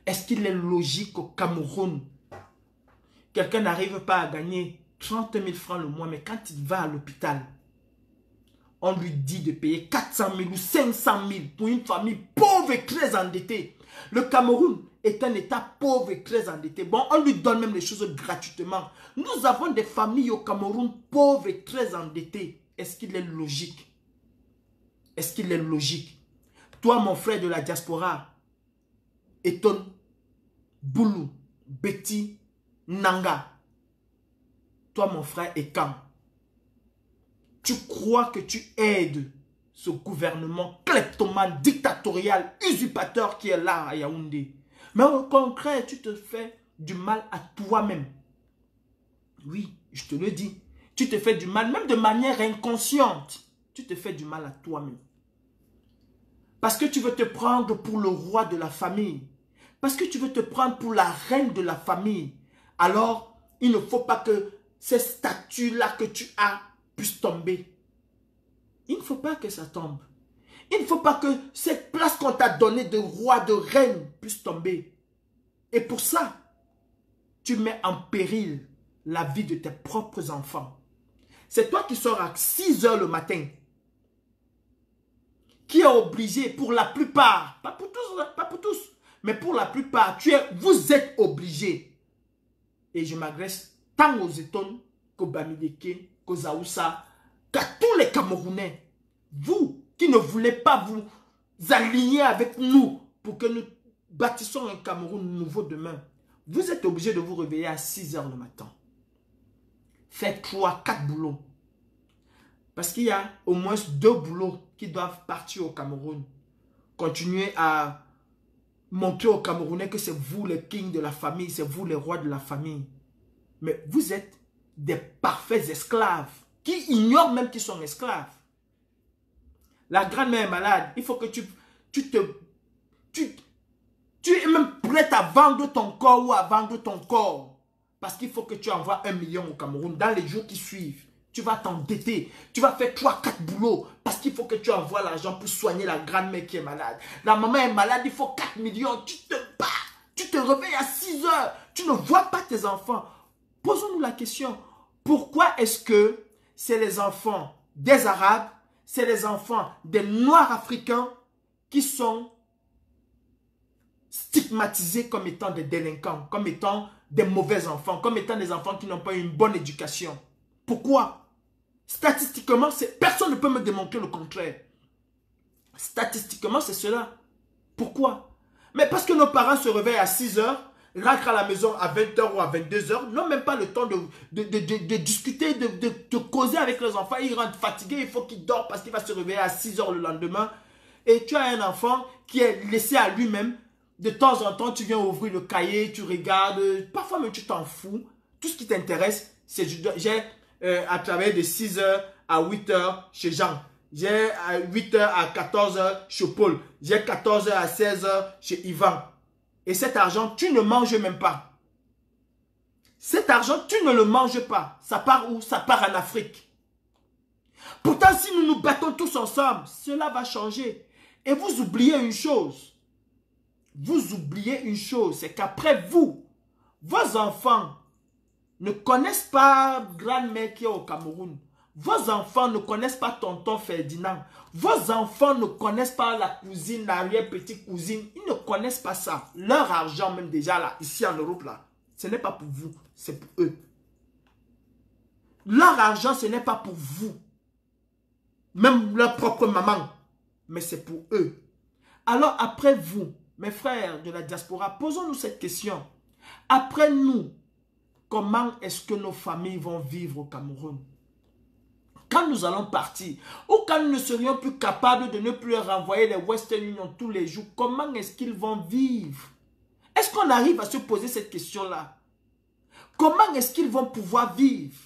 Est-ce qu'il est logique qu'au Cameroun, quelqu'un n'arrive pas à gagner 30 000 francs le mois, mais quand il va à l'hôpital, on lui dit de payer 400 000 ou 500 000 pour une famille pauvre et très endettée. Le Cameroun est un État pauvre et très endetté. Bon, on lui donne même les choses gratuitement. Nous avons des familles au Cameroun pauvres et très endettées. Est-ce qu'il est logique? Est-ce qu'il est logique? Toi, mon frère de la diaspora, Eton, Boulou, Betty, Nanga, toi, mon frère Ekam, tu crois que tu aides ce gouvernement kleptomane, dictatorial, usurpateur qui est là à Yaoundé. Mais au contraire, tu te fais du mal à toi-même. Oui, je te le dis. Tu te fais du mal, même de manière inconsciente. Tu te fais du mal à toi-même. Parce que tu veux te prendre pour le roi de la famille. Parce que tu veux te prendre pour la reine de la famille. Alors, il ne faut pas que ces statues-là que tu as puissent tomber. Il ne faut pas que ça tombe. Il ne faut pas que cette place qu'on t'a donnée de roi, de reine puisse tomber. Et pour ça, tu mets en péril la vie de tes propres enfants. C'est toi qui sors à 6 h le matin, qui est obligé pour la plupart, pas pour tous, mais pour la plupart, vous êtes obligé. Et je m'adresse tant aux Étones qu'aux Bamileke, qu'aux Aoussa, qu'à tous les Camerounais. Vous qui ne voulez pas vous aligner avec nous pour que nous bâtissons un Cameroun nouveau demain, vous êtes obligé de vous réveiller à 6 h le matin. Faites 3, 4 boulots. Parce qu'il y a au moins 2 boulots qui doivent partir au Cameroun. Continuez à montrer aux Camerounais que c'est vous les kings de la famille, c'est vous les rois de la famille. Mais vous êtes des parfaits esclaves qui ignorent même qu'ils sont esclaves. La grand-mère est malade, il faut que tu es même prêt à vendre ton corps ou à vendre ton corps. Parce qu'il faut que tu envoies 1 million au Cameroun dans les jours qui suivent. Tu vas t'endetter, tu vas faire 3, 4 boulots parce qu'il faut que tu envoies l'argent pour soigner la grand-mère qui est malade. La maman est malade, il faut 4 millions, tu te bats, tu te réveilles à 6 h, tu ne vois pas tes enfants. Posons-nous la question, pourquoi est-ce que c'est les enfants des Arabes, c'est les enfants des Noirs africains qui sont stigmatisés comme étant des délinquants, comme étant des mauvais enfants, comme étant des enfants qui n'ont pas une bonne éducation? Pourquoi? Statistiquement, personne ne peut me démontrer le contraire. Statistiquement, c'est cela. Pourquoi? Mais parce que nos parents se réveillent à 6 h, rentrent à la maison à 20 h ou à 22 h, n'ont même pas le temps de discuter, de causer avec les enfants. Ils rentrent fatigués, il faut qu'ils dorment parce qu'il va se réveiller à 6 h le lendemain. Et tu as un enfant qui est laissé à lui-même. De temps en temps, tu viens ouvrir le cahier, tu regardes. Parfois même, tu t'en fous. Tout ce qui t'intéresse, c'est j'ai à travailler de 6 h à 8 h chez Jean. J'ai à 8 h à 14 h chez Paul. J'ai 14 h à 16 h chez Yvan. Et cet argent, tu ne manges même pas. Cet argent, tu ne le manges pas. Ça part où? Ça part en Afrique. Pourtant, si nous nous battons tous ensemble, cela va changer. Et vous oubliez une chose. Vous oubliez une chose, c'est qu'après vous, vos enfants ne connaissent pas grand-mère qui est au Cameroun. Vos enfants ne connaissent pas tonton Ferdinand. Vos enfants ne connaissent pas la cousine, l'arrière-petite-cousine. Ils ne connaissent pas ça. Leur argent, même déjà là, ici en Europe, là, ce n'est pas pour vous, c'est pour eux. Leur argent, ce n'est pas pour vous. Même leur propre maman. Mais c'est pour eux. Alors après vous, mes frères de la diaspora, posons-nous cette question. Après nous, comment est-ce que nos familles vont vivre au Cameroun? Quand nous allons partir, ou quand nous ne serions plus capables de ne plus renvoyer les Western Union tous les jours, comment est-ce qu'ils vont vivre? Est-ce qu'on arrive à se poser cette question-là? Comment est-ce qu'ils vont pouvoir vivre?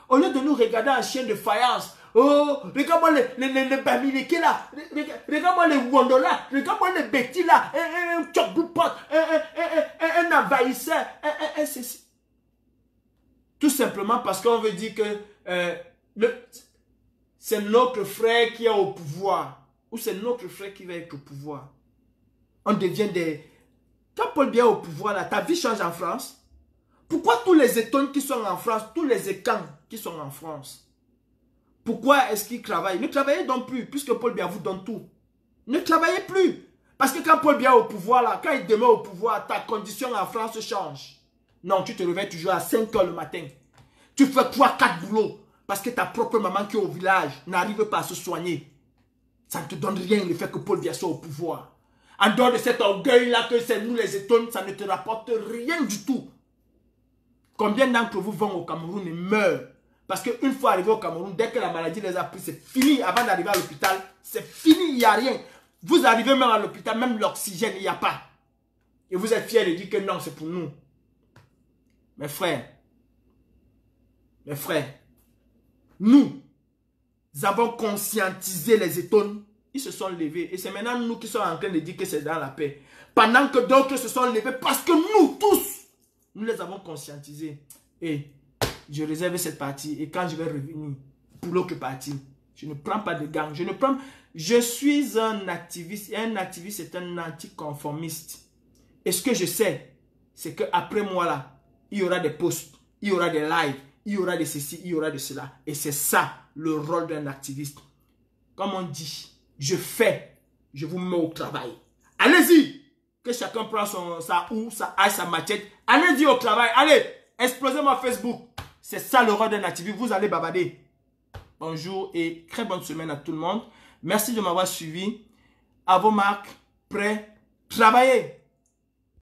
Au lieu de nous regarder en chien de faïence, oh, regarde-moi les Bamileke là, regarde-moi les Wondo là, regarde-moi les Betty là, un Tchokboupot, un envahisseur, tout simplement parce qu'on veut dire que c'est notre frère qui est au pouvoir, ou c'est notre frère qui va être au pouvoir. On devient des... Quand Paul vient au pouvoir là, ta vie change en France. Pourquoi tous les étonnes qui sont en France, tous les écans qui sont en France, pourquoi est-ce qu'ils travaillent? Ne travaillez donc plus, puisque Paul Biya vous donne tout. Ne travaillez plus. Parce que quand Paul Biya est au pouvoir, là, quand il demeure au pouvoir, ta condition en France change. Non, tu te réveilles toujours à 5 h le matin. Tu fais 3-4 boulots. Parce que ta propre maman qui est au village n'arrive pas à se soigner. Ça ne te donne rien le fait que Paul Biya soit au pouvoir. En dehors de cet orgueil-là que c'est nous les étonnes, ça ne te rapporte rien du tout. Combien d'entre vous vont au Cameroun et meurent? Parce qu'une fois arrivé au Cameroun, dès que la maladie les a pris, c'est fini. Avant d'arriver à l'hôpital, c'est fini, il n'y a rien. Vous arrivez même à l'hôpital, même l'oxygène, il n'y a pas. Et vous êtes fiers de dire que non, c'est pour nous. Mes frères, nous avons conscientisé les étonnes. Ils se sont levés. Et c'est maintenant nous qui sommes en train de dire que c'est dans la paix. Pendant que d'autres se sont levés parce que nous tous, nous les avons conscientisés. Et je réserve cette partie. Et quand je vais revenir pour l'autre partie, je ne prends pas de gants. Je suis un activiste. Et un activiste, c'est un anticonformiste. Et ce que je sais, c'est qu'après moi là, il y aura des posts, il y aura des lives, il y aura de ceci, il y aura de cela. Et c'est ça le rôle d'un activiste. Comme on dit, je fais, je vous mets au travail. Allez-y! Que chacun prend sa houe, sa hache, sa machette. Allez-y au travail. Allez, explosez-moi Facebook. C'est ça le rôle d'un activiste. Vous allez babader. Bonjour et très bonne semaine à tout le monde. Merci de m'avoir suivi. À vos marques, prêts, travaillez.